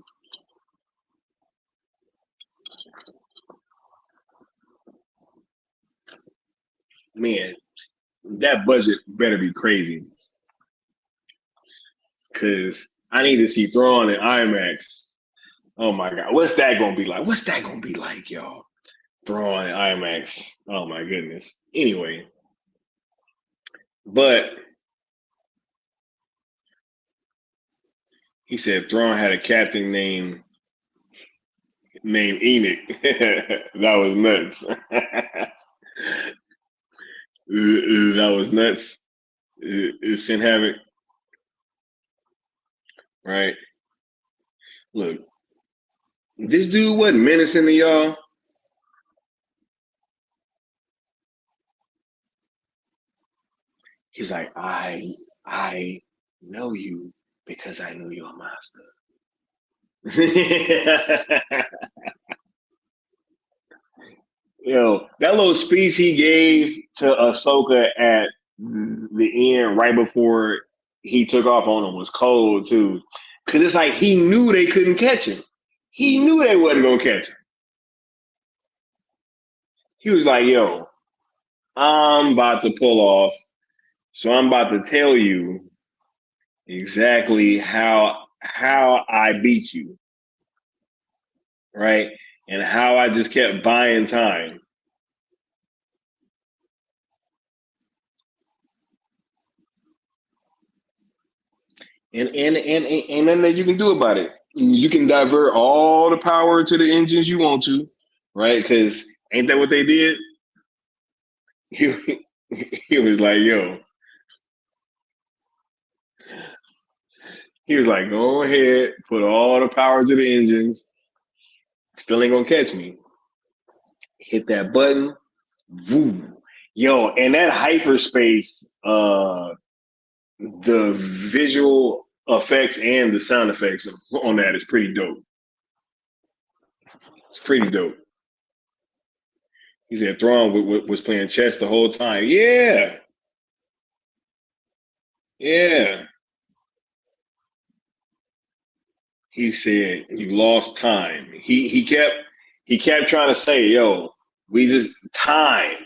Man, that budget better be crazy, because I need to see Thrawn in IMAX. Oh my God, what's that gonna be like? What's that gonna be like, y'all? Thrawn in IMAX. Oh my goodness. Anyway, but he said Thrawn had a captain named Enoch. That was nuts. That was nuts. Sin Havoc. Right. Look, this dude wasn't menacing to y'all. He's like, I know you because I know your master. That little speech he gave to Ahsoka at the end, right before he took off on him, was cold too. Cause it's like he knew they couldn't catch him. He knew they wasn't gonna catch him. He was like, yo, I'm about to pull off. So I'm about to tell you exactly how I beat you. Right? And how I just kept buying time. And ain't nothing that you can do about it. You can divert all the power to the engines you want to, right? Because ain't that what they did? He, he was like, yo, he was like, go ahead, put all the power to the engines. Still ain't gonna catch me. Hit that button. Woo. Yo, and that hyperspace, the visual effects and the sound effects on that is pretty dope. It's pretty dope. He said Thrawn was playing chess the whole time. Yeah. Yeah. He said you lost time. He kept trying to say, yo, we just time.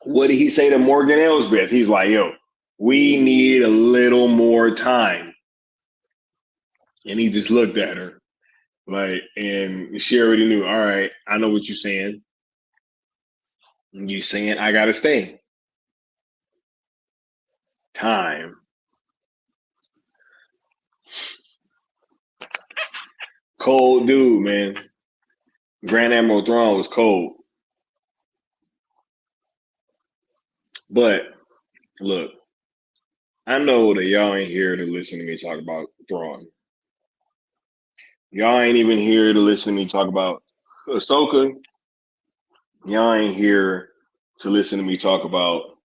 What did he say to Morgan Elsbeth? He's like, yo, we need a little more time. And he just looked at her. Like, and she already knew, all right, I know what you're saying. You saying I gotta stay. Time. Cold dude, man. Grand Admiral Thrawn was cold. But look, I know that y'all ain't here to listen to me talk about Thrawn. Y'all ain't even here to listen to me talk about Ahsoka. Y'all ain't here to listen to me talk about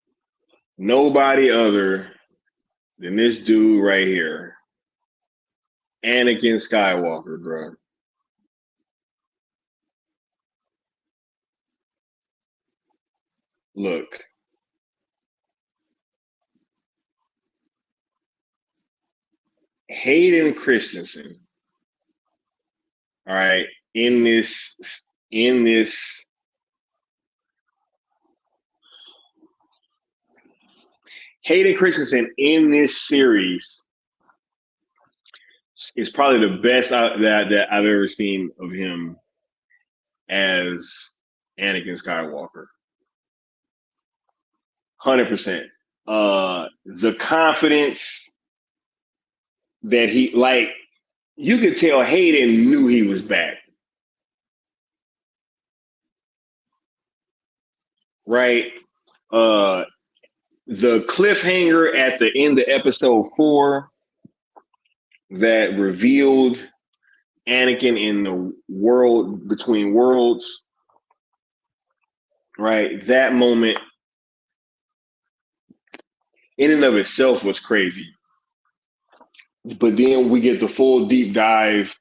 nobody other than this dude right here, Anakin Skywalker, bro. Look, Hayden Christensen, all right, in this Hayden Christensen in this series is probably the best that I've ever seen of him as Anakin Skywalker. 100%. The confidence that he, like, you could tell Hayden knew he was back. Right? The cliffhanger at the end of episode 4 that revealed Anakin in the world between worlds, right? That moment in and of itself was crazy. But then we get the full deep dive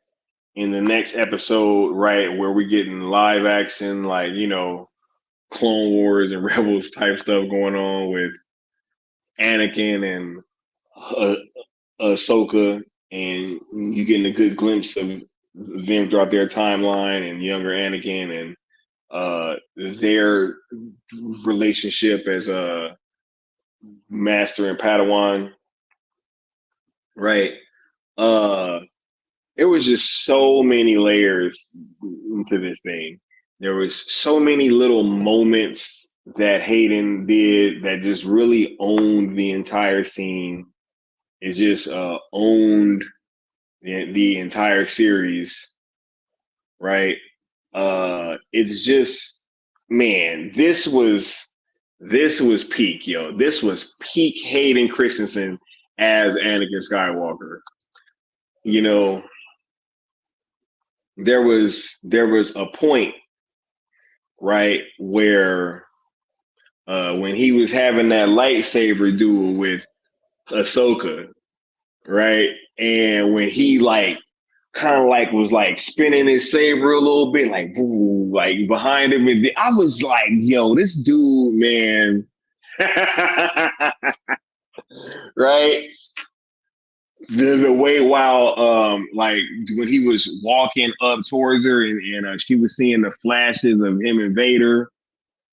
in the next episode, right, where we get in live action, like, you know, Clone Wars and Rebels type stuff going on with Anakin and Ahsoka, and you getting a good glimpse of them throughout their timeline and younger Anakin and their relationship as a master and Padawan, right? There was just so many layers into this thing. There was so many little moments that Hayden did that just really owned the entire scene. It just owned the entire series, right? It's just, man, this was peak, yo. This was peak Hayden Christensen as Anakin Skywalker. You know, there was a point, right, where when he was having that lightsaber duel with Ahsoka, right, and when he like kind of like was like spinning his saber a little bit, like ooh, like behind him, and I was like, yo, this dude, man, right? the way while like when he was walking up towards her and she was seeing the flashes of him and Vader,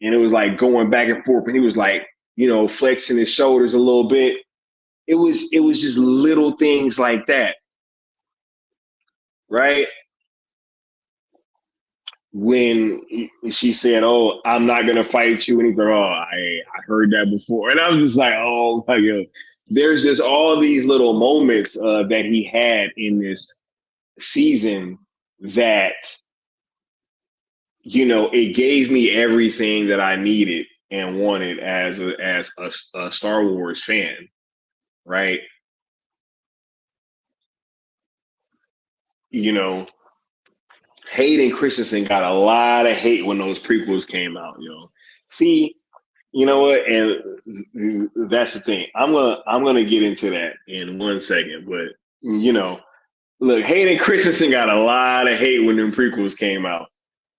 and it was like going back and forth, and he was like, flexing his shoulders a little bit. It was just little things like that, right? When she said, "Oh, I'm not gonna fight you," and he's like, "Oh, I heard that before," and I was just like, "Oh my god." There's just all these little moments that he had in this season that it gave me everything that I needed and wanted as a Star Wars fan, right? You know, Hayden Christensen got a lot of hate when those prequels came out, See, you know what? And that's the thing. I'm gonna get into that in 1 second, but look, Hayden Christensen got a lot of hate when them prequels came out.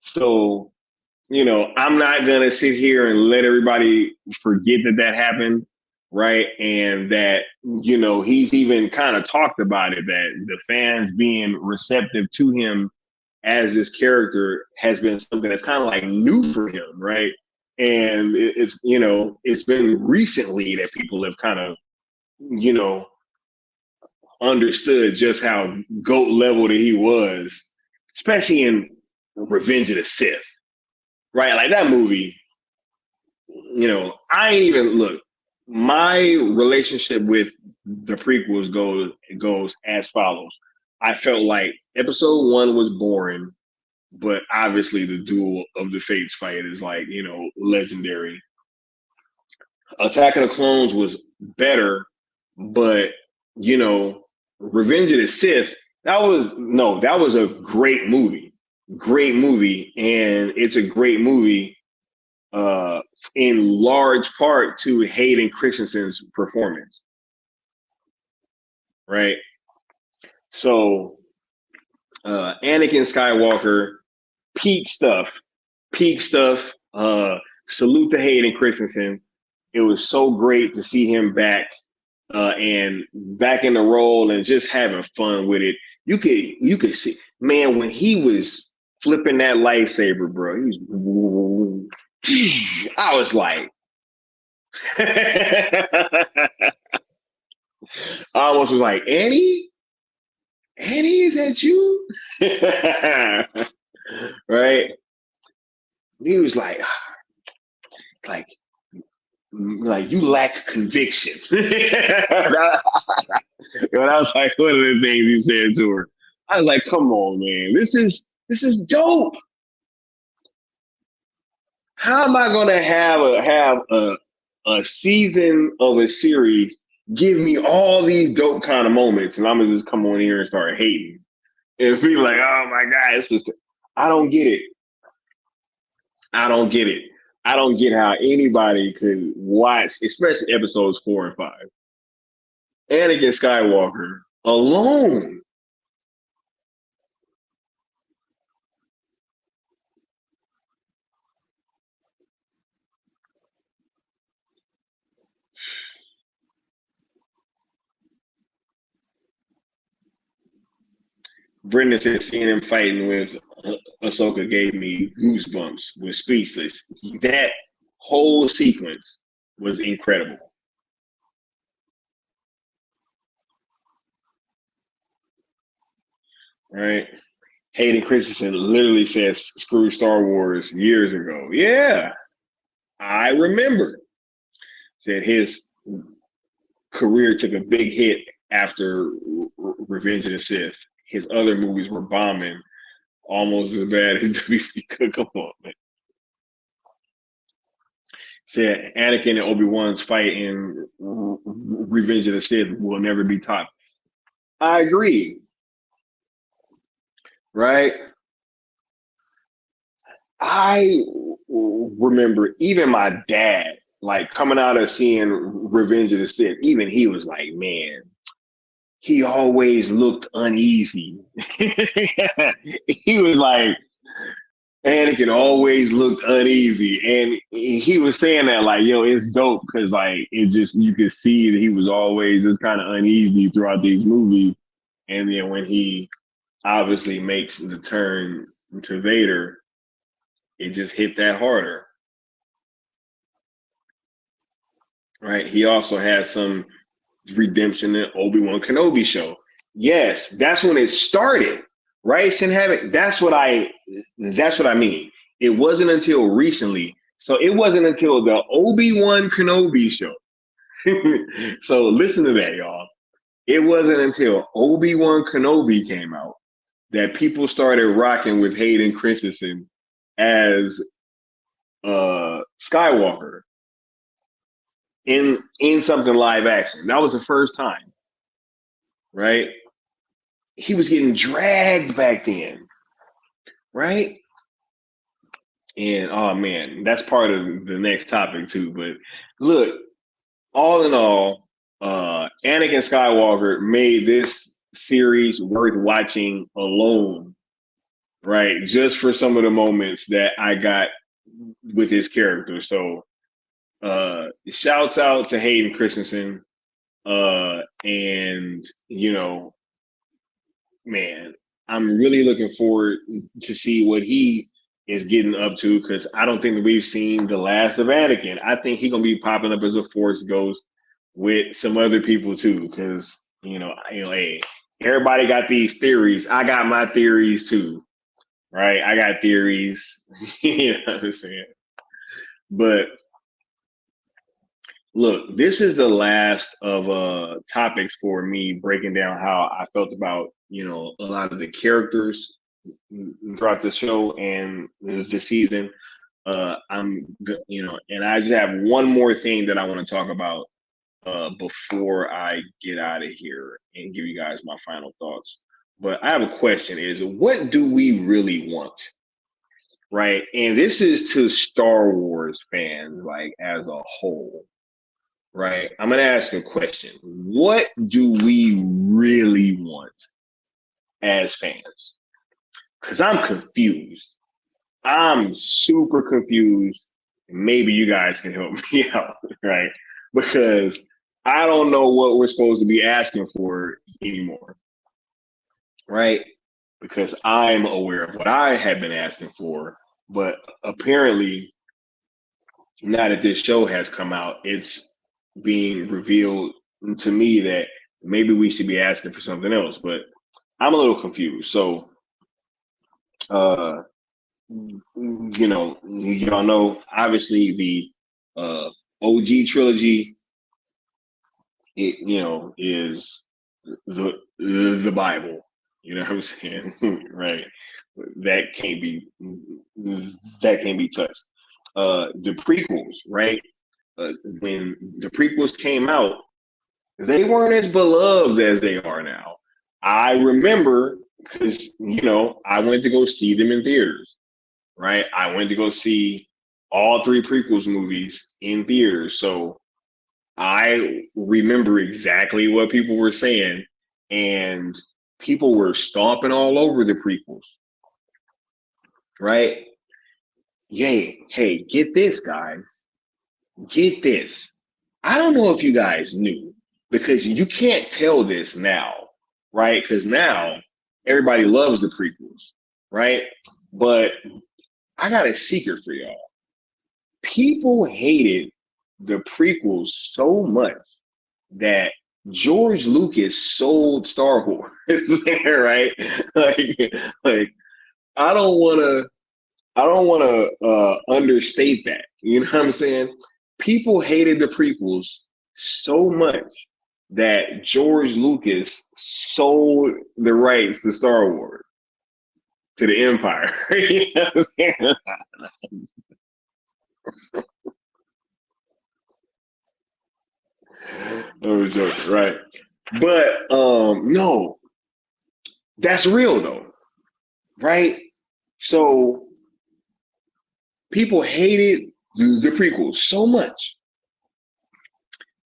So, I'm not gonna sit here and let everybody forget that happened, right? And that, he's even kind of talked about it, that the fans being receptive to him as this character has been something that's kind of like new for him, right? And it's been recently that people have kind of, understood just how GOAT level that he was, especially in Revenge of the Sith, right? Like that movie, I ain't even look. My relationship with the prequels goes as follows. I felt like episode 1 was boring, but obviously the Duel of the Fates fight is like, legendary. Attack of the Clones was better, but Revenge of the Sith, that was a great movie. Great movie. And it's a great movie in large part to Hayden Christensen's performance. Right? So Anakin Skywalker, peak stuff. Peak stuff. Salute to Hayden Christensen. It was so great to see him back and back in the role and just having fun with it. You could see, man, when he was flipping that lightsaber, bro. I was like, I almost was like, Annie, is that you? Right? He was like you lack conviction. That was like one of the things he said to her. I was like, come on, man, this is dope. How am I gonna have a season of a series give me all these dope kind of moments, and I'm gonna just come on here and start hating and be like, oh my god, it's just I don't get it. I don't get it. I don't get how anybody could watch, especially episodes 4 and 5. Anakin Skywalker alone. Brendan said seeing him fighting with Ahsoka gave me goosebumps, was speechless. That whole sequence was incredible. Right? Hayden Christensen literally says screw Star Wars years ago. Yeah, I remember. Said his career took a big hit after Revenge of the Sith. His other movies were bombing almost as bad as WB. Come on, man. Said Anakin and Obi-Wan's fight in Revenge of the Sith will never be topped. I agree. Right? I remember even my dad, like coming out of seeing Revenge of the Sith, even he was like, man, he always looked uneasy. He was like, Anakin always looked uneasy, and he was saying that like, yo, it's dope because like it just you could see that he was always just kind of uneasy throughout these movies, and then when he obviously makes the turn to Vader, it just hit that harder, right? He also has some redemption in Obi-Wan Kenobi show. Yes, that's when it started, right? Shouldn't have it. That's what I mean. It wasn't until recently. So it wasn't until the Obi-Wan Kenobi show. So listen to that, y'all. It wasn't until Obi-Wan Kenobi came out that people started rocking with Hayden Christensen as Skywalker in something live action. That was the first time, right? He was getting dragged back then, right? And oh man, that's part of the next topic too. But look, all in all, Anakin Skywalker made this series worth watching alone, right? Just for some of the moments that I got with his character. So shouts out to Hayden Christensen. And man, I'm really looking forward to see what he is getting up to because I don't think that we've seen the last of Anakin. I think he's gonna be popping up as a Force ghost with some other people too, because hey, everybody got these theories. I got my theories too, right? I got theories. You know what I'm saying? But look, this is the last of topics for me breaking down how I felt about a lot of the characters throughout the show and the season. And I just have one more thing that I want to talk about before I get out of here and give you guys my final thoughts. But I have a question: is what do we really want? Right, and this is to Star Wars fans, like as a whole. Right, I'm gonna ask a question: what do we really want as fans? Because I'm confused. I'm super confused. Maybe you guys can help me out, right? Because I don't know what we're supposed to be asking for anymore, right? Because I'm aware of what I have been asking for, but apparently, now that this show has come out, it's being revealed to me that maybe we should be asking for something else, but I'm a little confused. So, y'all know obviously the OG trilogy, is the Bible. You know what I'm saying, right? That can't be touched. The prequels, right? When the prequels came out, they weren't as beloved as they are now. I remember because I went to go see them in theaters, right? I went to go see all three prequels movies in theaters, so I remember exactly what people were saying, and people were stomping all over the prequels, right? Yay! Hey, get this, guys. Get this. I don't know if you guys knew because you can't tell this now, right? Because now everybody loves the prequels, right? But I got a secret for y'all. People hated the prequels so much that George Lucas sold Star Wars, right? Like I don't want to understate that. You know what I'm saying? People hated the prequels so much that George Lucas sold the rights to Star Wars to the Empire. You know what I'm saying? I was joking, right? But no, that's real though, right? So people hated the prequels so much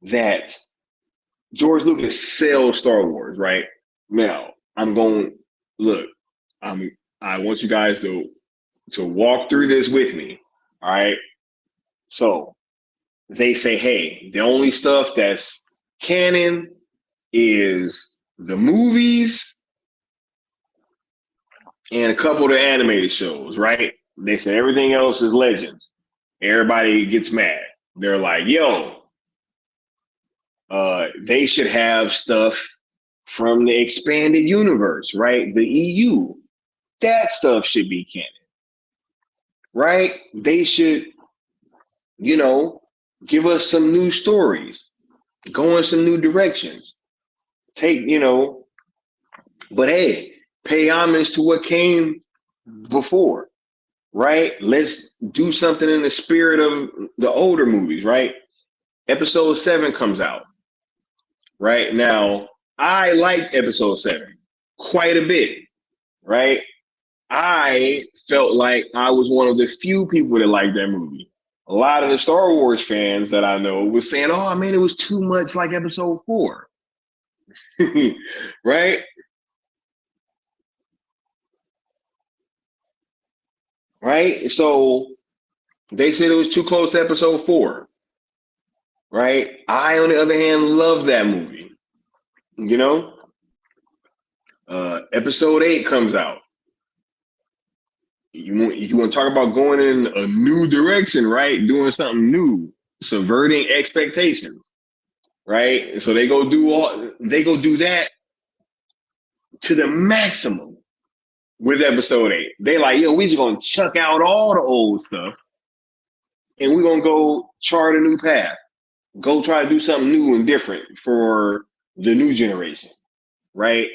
that George Lucas sells Star Wars, right? Now, I'm going look, I want you guys to to walk through this with me. All right. So they say, hey, the only stuff that's canon is the movies and a couple of the animated shows, right? They said everything else is legends. Everybody gets mad. They're like, yo, they should have stuff from the expanded universe, right? The EU. That stuff should be canon, right? They should, give us some new stories, go in some new directions. Take, but hey, pay homage to what came before, right? Let's do something in the spirit of the older movies, right? Episode 7 comes out, right? Now, I liked episode 7 quite a bit, right? I felt like I was one of the few people that liked that movie. A lot of the Star Wars fans that I know was saying, oh man, it was too much like episode 4. Right? Right? So they said it was too close to episode 4. Right? I, on the other hand, love that movie. Episode 8 comes out. You want to talk about going in a new direction, right? Doing something new, subverting expectations, right? So they go do that to the maximum with episode 8. They like, yo, we just gonna chuck out all the old stuff and we're gonna go chart a new path. Go try to do something new and different for the new generation, right?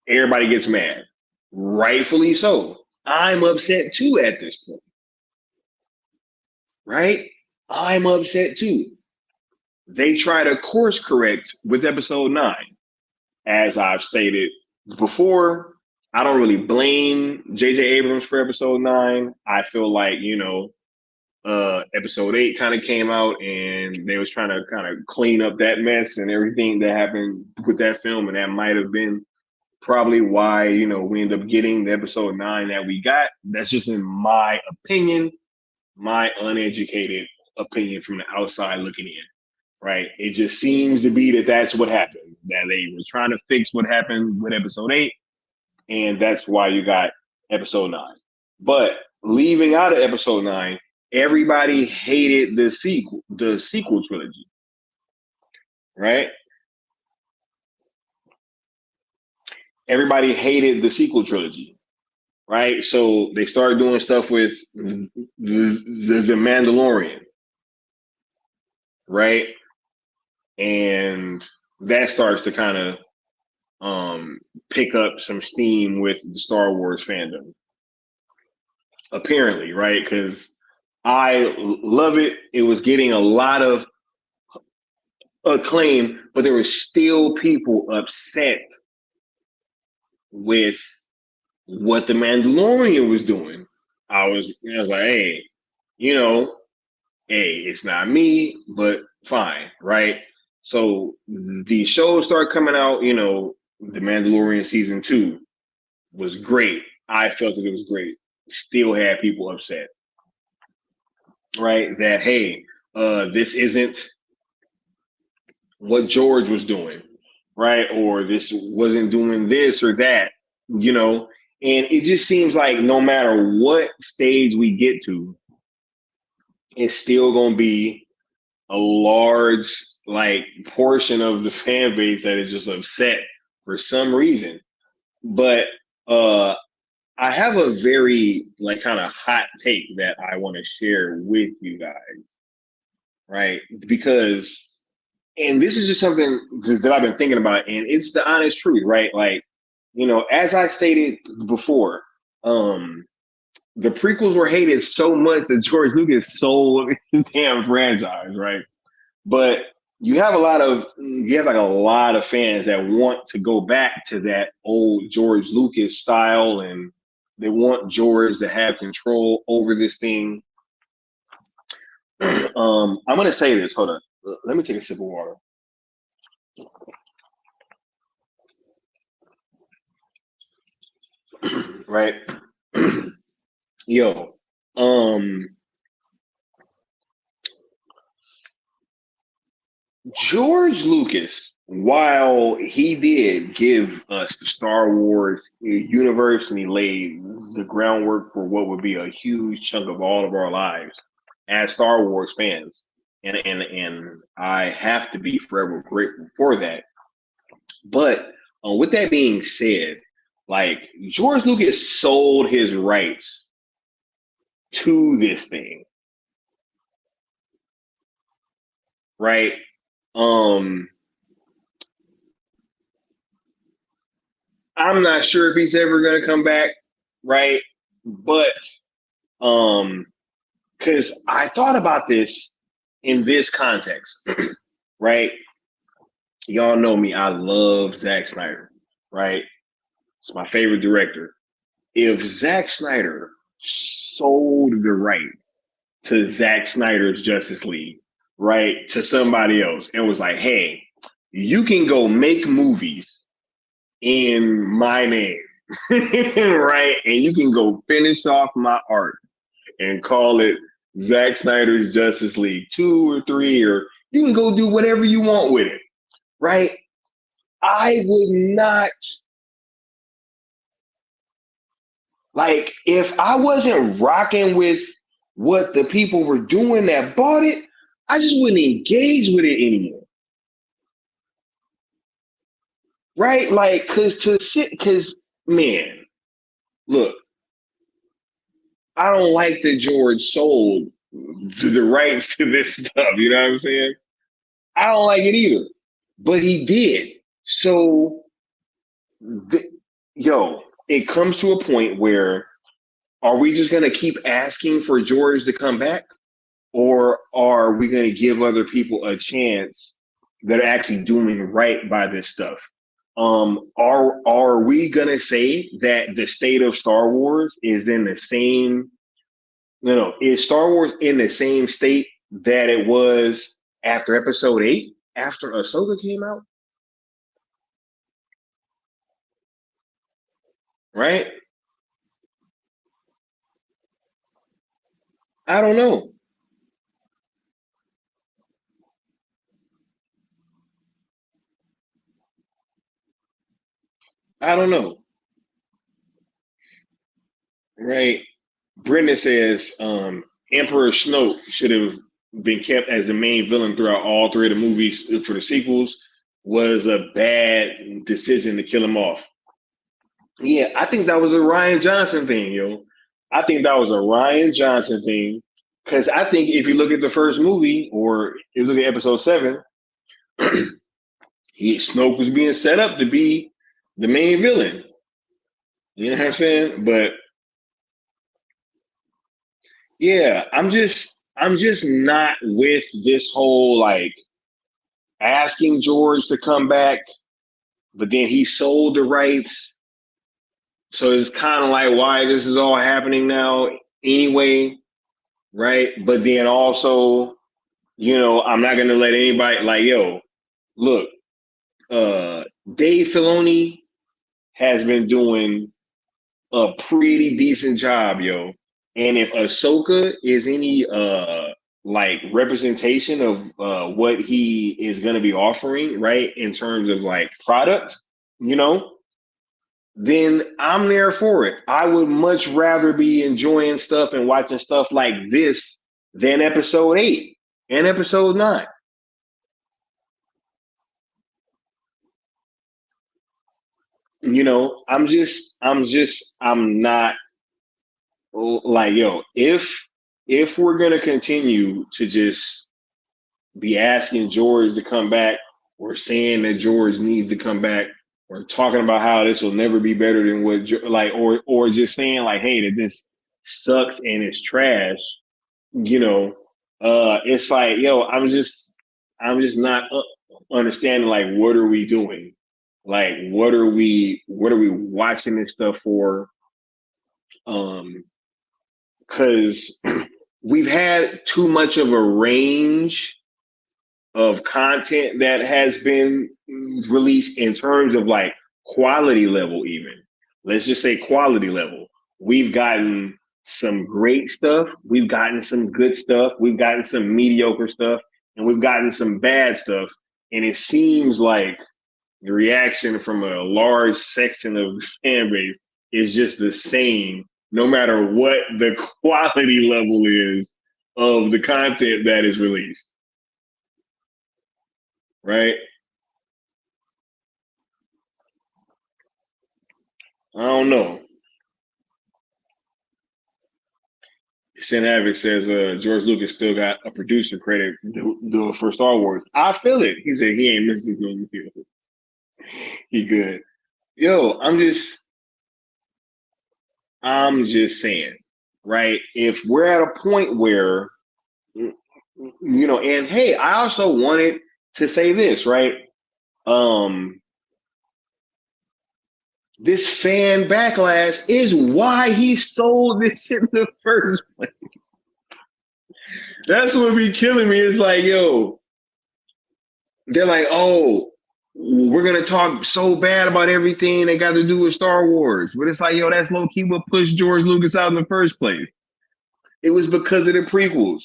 Everybody gets mad. Rightfully so. I'm upset too at this point. Right? I'm upset too. They try to course correct with episode 9. As I've stated before, I don't really blame J.J. Abrams for episode 9. I feel like, episode 8 kind of came out and they was trying to kind of clean up that mess and everything that happened with that film. And that might have been probably why, we end up getting the episode 9 that we got. That's just in my opinion, my uneducated opinion from the outside looking in, right? It just seems to be that that's what happened, that they were trying to fix what happened with episode 8. And that's why you got episode 9. But leaving out of episode 9, everybody hated the sequel trilogy, right? Everybody hated the sequel trilogy, right? So they started doing stuff with the Mandalorian, right? And that starts to kind of pick up some steam with the Star Wars fandom, apparently, right? Because I love it. It was getting a lot of acclaim, but there were still people upset with what the Mandalorian was doing. I was like, hey, it's not me, but fine, right? So the shows start coming out, the Mandalorian season 2 was great. I felt that it was great. Still had people upset, right? That, hey, this isn't what George was doing, right? Or this wasn't doing this or that, And it just seems like no matter what stage we get to, it's still going to be a large portion of the fan base that is just upset for some reason. But I have a very kind of hot take that I want to share with you guys, right? Because, and this is just something that I've been thinking about, and it's the honest truth, right? As I stated before, the prequels were hated so much that George Lucas sold his damn franchise, right? But you have a lot of fans that want to go back to that old George Lucas style, and they want George to have control over this thing. I'm gonna say this. Hold on. Let me take a sip of water. Right. Yo, George Lucas, while he did give us the Star Wars universe and he laid the groundwork for what would be a huge chunk of all of our lives as Star Wars fans, and I have to be forever grateful for that. But with that being said, like George Lucas sold his rights to this thing, right? Um, I'm not sure if he's ever gonna come back, right? But um, because I thought about this in this context, right? Y'all know me, I love Zack Snyder, right? It's my favorite director. If Zack Snyder sold the right to Zack Snyder's Justice League, right, to somebody else, and was like, hey, you can go make movies in my name, right? And you can go finish off my art and call it Zack Snyder's Justice League 2 or 3, or you can go do whatever you want with it, right? I would not, like, if I wasn't rocking with what the people were doing that bought it, I just wouldn't engage with it anymore, right? Like, cause man, look, I don't like that George sold the rights to this stuff. You know what I'm saying? I don't like it either, but he did. So, th- yo, it comes to a point where are we just gonna keep asking for George to come back, or are we gonna give other people a chance that are actually doing right by this stuff? Are we gonna say that the state of Star Wars is in the same no, is Star Wars in the same state that it was after Episode 8, after Ahsoka came out? Right? I don't know. I don't know. Right? Brendan says Emperor Snoke should have been kept as the main villain throughout all three of the movies for the sequels. Was a bad decision to kill him off. Yeah, I think that was a Ryan Johnson thing, yo. I think that was a Ryan Johnson thing. Because I think if you look at the first movie, or you look at Episode 7, Snoke was being set up to be the main villain. You know what I'm saying? But yeah, I'm just not with this whole like asking George to come back, but then he sold the rights. So it's kind of like why this is all happening now anyway, right? But then also, I'm not gonna let anybody like, yo, look, Dave Filoni has been doing a pretty decent job, yo. And if Ahsoka is any like representation of what he is going to be offering, right, in terms of like product, you know, then I'm there for it. I would much rather be enjoying stuff and watching stuff like this than Episode 8 and Episode 9. I'm not like, yo, if we're gonna continue to just be asking George to come back, or saying that George needs to come back, or talking about how this will never be better than what like, or just saying like, hey, that this sucks and it's trash, you know, it's like, yo, I'm just not understanding like what are we doing, like what are we watching this stuff for, um because we've had too much of a range of content that has been released in terms of like quality level, even let's just say quality level. We've gotten some great stuff. We've gotten some good stuff. We've gotten some mediocre stuff, and we've gotten some bad stuff. And it seems like the reaction from a large section of the fan base is just the same, no matter what the quality level is of the content that is released. Right? I don't know. Sin Havoc says George Lucas still got a producer credit for Star Wars. I feel it. He said he ain't missing nothing. He good. Yo, I'm just saying, right? If we're at a point where, and hey, I also wanted to say this, right? This fan backlash is why he sold this shit in the first place. That's what be killing me. It's like, yo, they're like, oh, we're gonna talk so bad about everything that got to do with Star Wars. But it's like, yo, that's low key what pushed George Lucas out in the first place. It was because of the prequels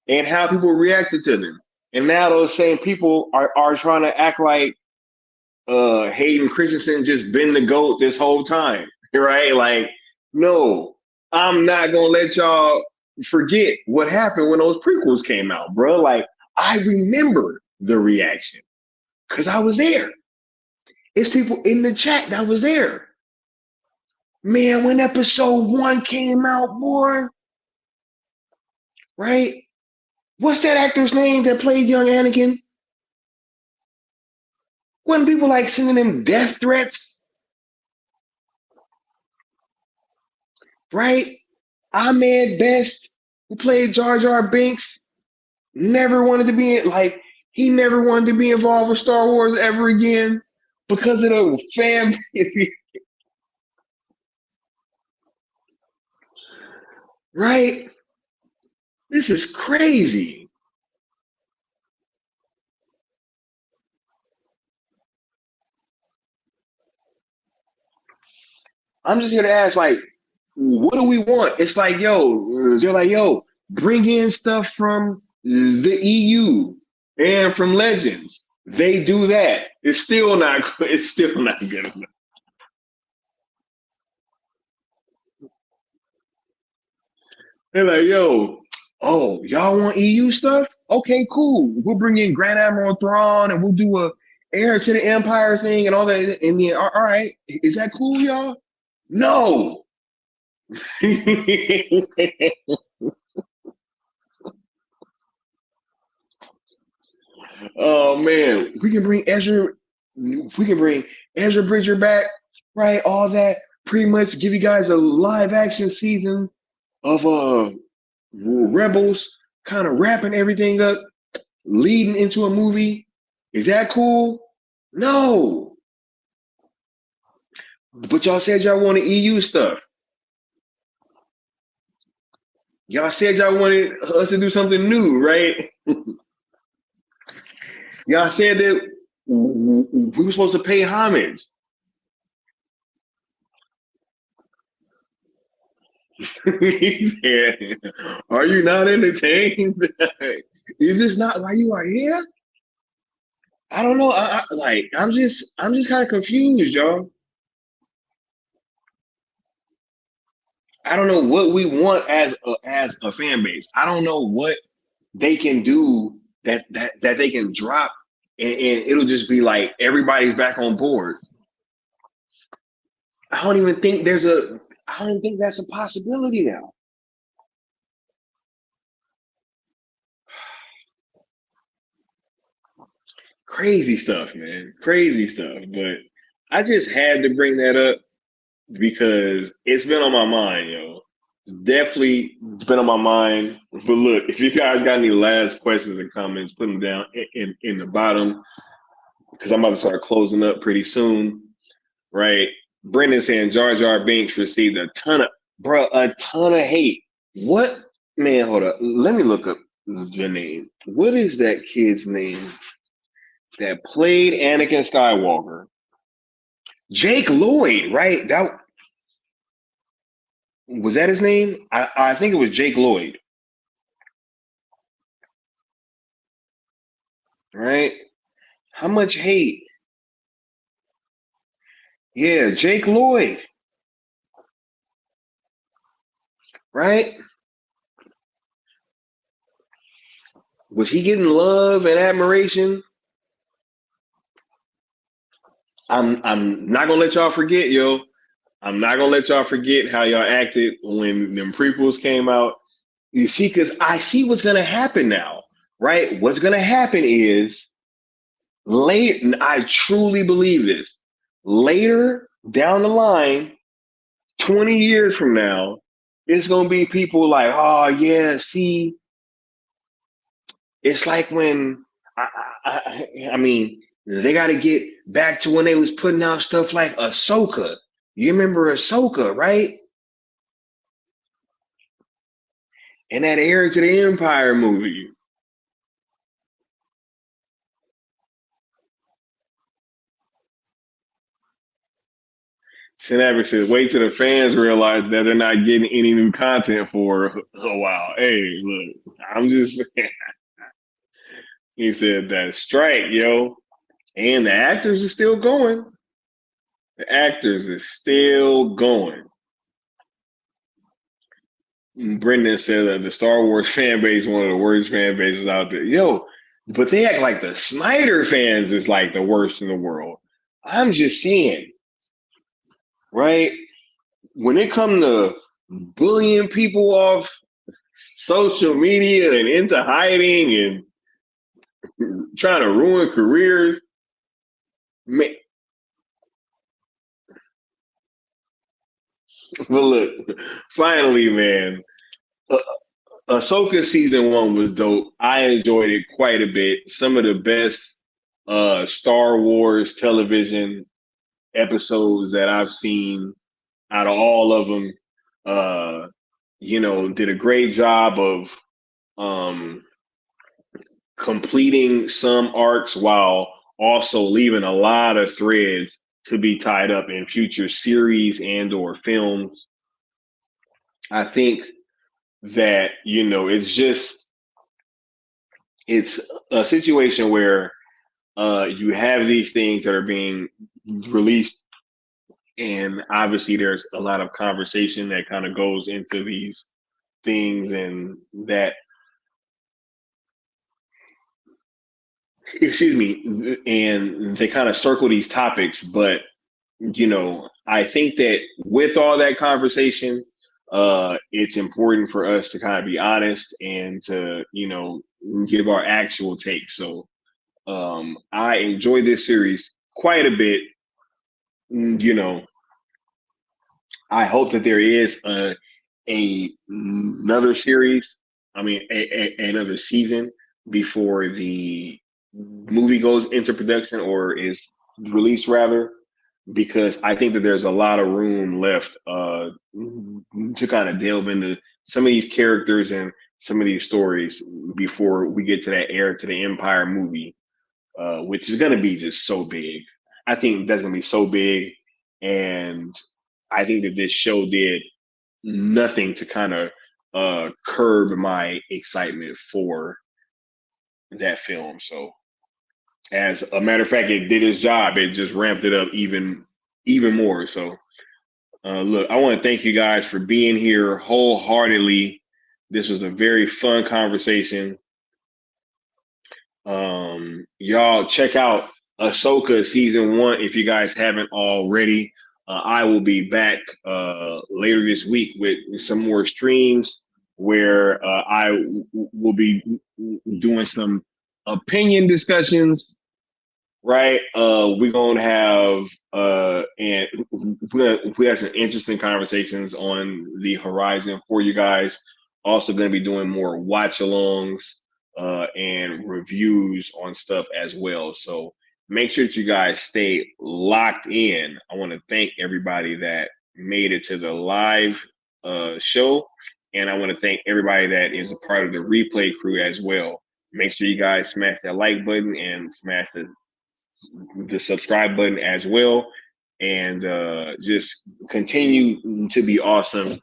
and how people reacted to them. And now those same people are trying to act like Hayden Christensen just been the GOAT this whole time. Right? Like, no, I'm not gonna let y'all forget what happened when those prequels came out, bro. Like, I remember the reaction because I was there. It's people in the chat that was there. Man, when episode 1 came out, boy, right? What's that actor's name that played young Anakin? When people like sending him death threats, right? Ahmed Best, who played Jar Jar Binks, never wanted to be he never wanted to be involved with Star Wars ever again because of the fan. Right? This is crazy. I'm just here to ask, like, what do we want? It's like, yo, they're like, yo, bring in stuff from the EU and from Legends. They do that. It's still not. It's still not good enough. They're like, yo, oh, y'all want EU stuff? Okay, cool. We'll bring in Grand Admiral Thrawn and we'll do a heir to the Empire thing and all that. And then, all right, is that cool, y'all? No. Oh man, we can bring Ezra. We can bring Ezra Bridger back, right? All that. Pretty much give you guys a live action season of Rebels, kind of wrapping everything up, leading into a movie. Is that cool? No. But y'all said y'all wanted EU stuff. Y'all said y'all wanted us to do something new, right? Y'all said that we were supposed to pay homage. He said, "Are you not entertained? Is this not why you are here?" I don't know. I'm just kind of confused, y'all. I don't know what we want as a fan base. I don't know what they can do that they can drop, and it'll just be like everybody's back on board. I don't even think that's a possibility now. Crazy stuff, man. Crazy stuff. But I just had to bring that up because it's been on my mind, yo. It's definitely been on my mind. But look, if you guys got any last questions and comments, put them down in the bottom because I'm about to start closing up pretty soon, right? Brendan saying Jar Jar Binks received a ton of hate. What? Man, hold up. Let me look up the name. What is that kid's name that played Anakin Skywalker? Jake Lloyd, right? Was that his name? I think it was Jake Lloyd, right? How much hate? Yeah, Jake Lloyd, right? Was he getting love and admiration? I'm not gonna let y'all forget, yo. I'm not gonna let y'all forget how y'all acted when them prequels came out. You see, because I see what's gonna happen now, right? What's gonna happen is later. I truly believe this. Later down the line, 20 years from now, it's gonna be people like, oh yeah, see, it's like when I mean, they got to get back to when they was putting out stuff like Ahsoka. You remember Ahsoka, right? And that Heir to the Empire movie. Sinavik says, wait till the fans realize that they're not getting any new content for a while. Hey, look, I'm just saying. He said that's strike, yo. And the actors are still going. The actors are still going. Brendan said that the Star Wars fan base is one of the worst fan bases out there. Yo, but they act like the Snyder fans is like the worst in the world. I'm just saying, right? When it comes to bullying people off social media and into hiding and trying to ruin careers, man, but look, finally, man, uh, Ahsoka season 1 was dope. I enjoyed it quite a bit. Some of the best Star Wars television episodes that I've seen out of all of them. Uh, did a great job of um, completing some arcs while also leaving a lot of threads to be tied up in future series and or films. I think that it's a situation where you have these things that are being released, and obviously there's a lot of conversation that kind of goes into these things, and that, excuse me, and they kind of circle these topics. But I think that with all that conversation, it's important for us to kind of be honest and to give our actual take. So I enjoyed this series quite a bit. You know, I hope that there is another series. I mean, another season before the movie goes into production or is released, rather, because I think that there's a lot of room left to kind of delve into some of these characters and some of these stories before we get to that Heir to the Empire movie, which is going to be just so big. I think that's going to be so big. And I think that this show did nothing to kind of curb my excitement for that film. So, as a matter of fact, it did its job. It just ramped it up even more. So, look, I want to thank you guys for being here wholeheartedly. This was a very fun conversation. Y'all check out Ahsoka season 1 if you guys haven't already. I will be back later this week with some more streams where will be doing some opinion discussions. Right, we're gonna have and we have some interesting conversations on the horizon for you guys. Also, going to be doing more watch-alongs and reviews on stuff as well. So make sure that you guys stay locked in. I want to thank everybody that made it to the live show, and I want to thank everybody that is a part of the replay crew as well. Make sure you guys smash that like button and smash the subscribe button as well. and just continue to be awesome.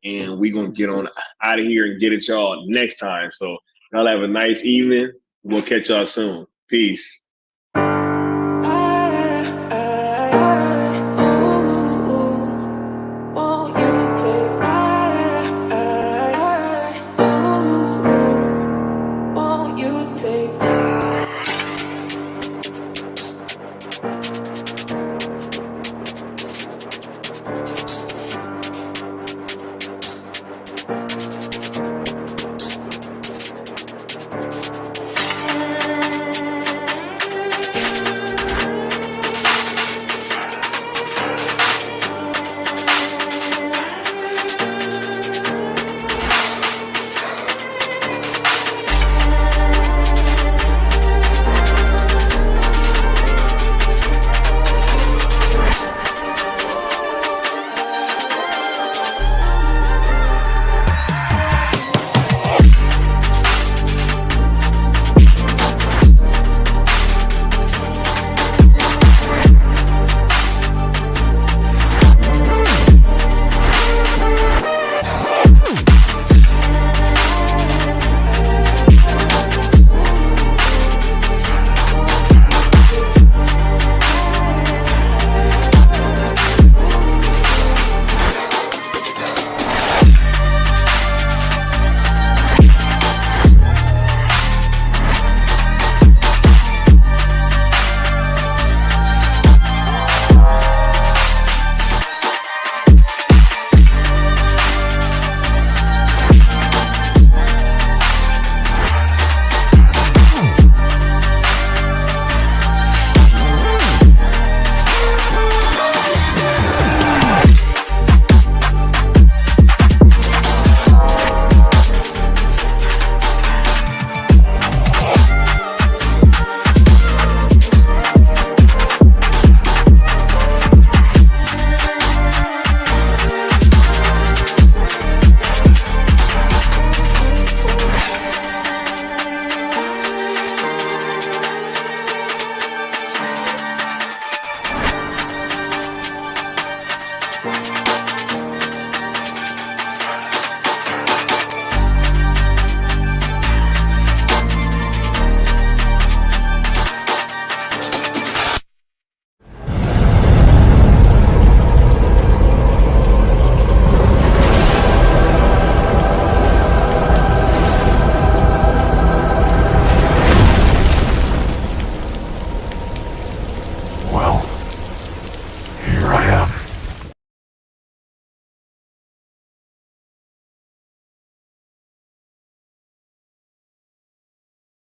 And we're gonna get on out of here and get at y'all next time. So y'all have a nice evening. We'll catch y'all soon. Peace.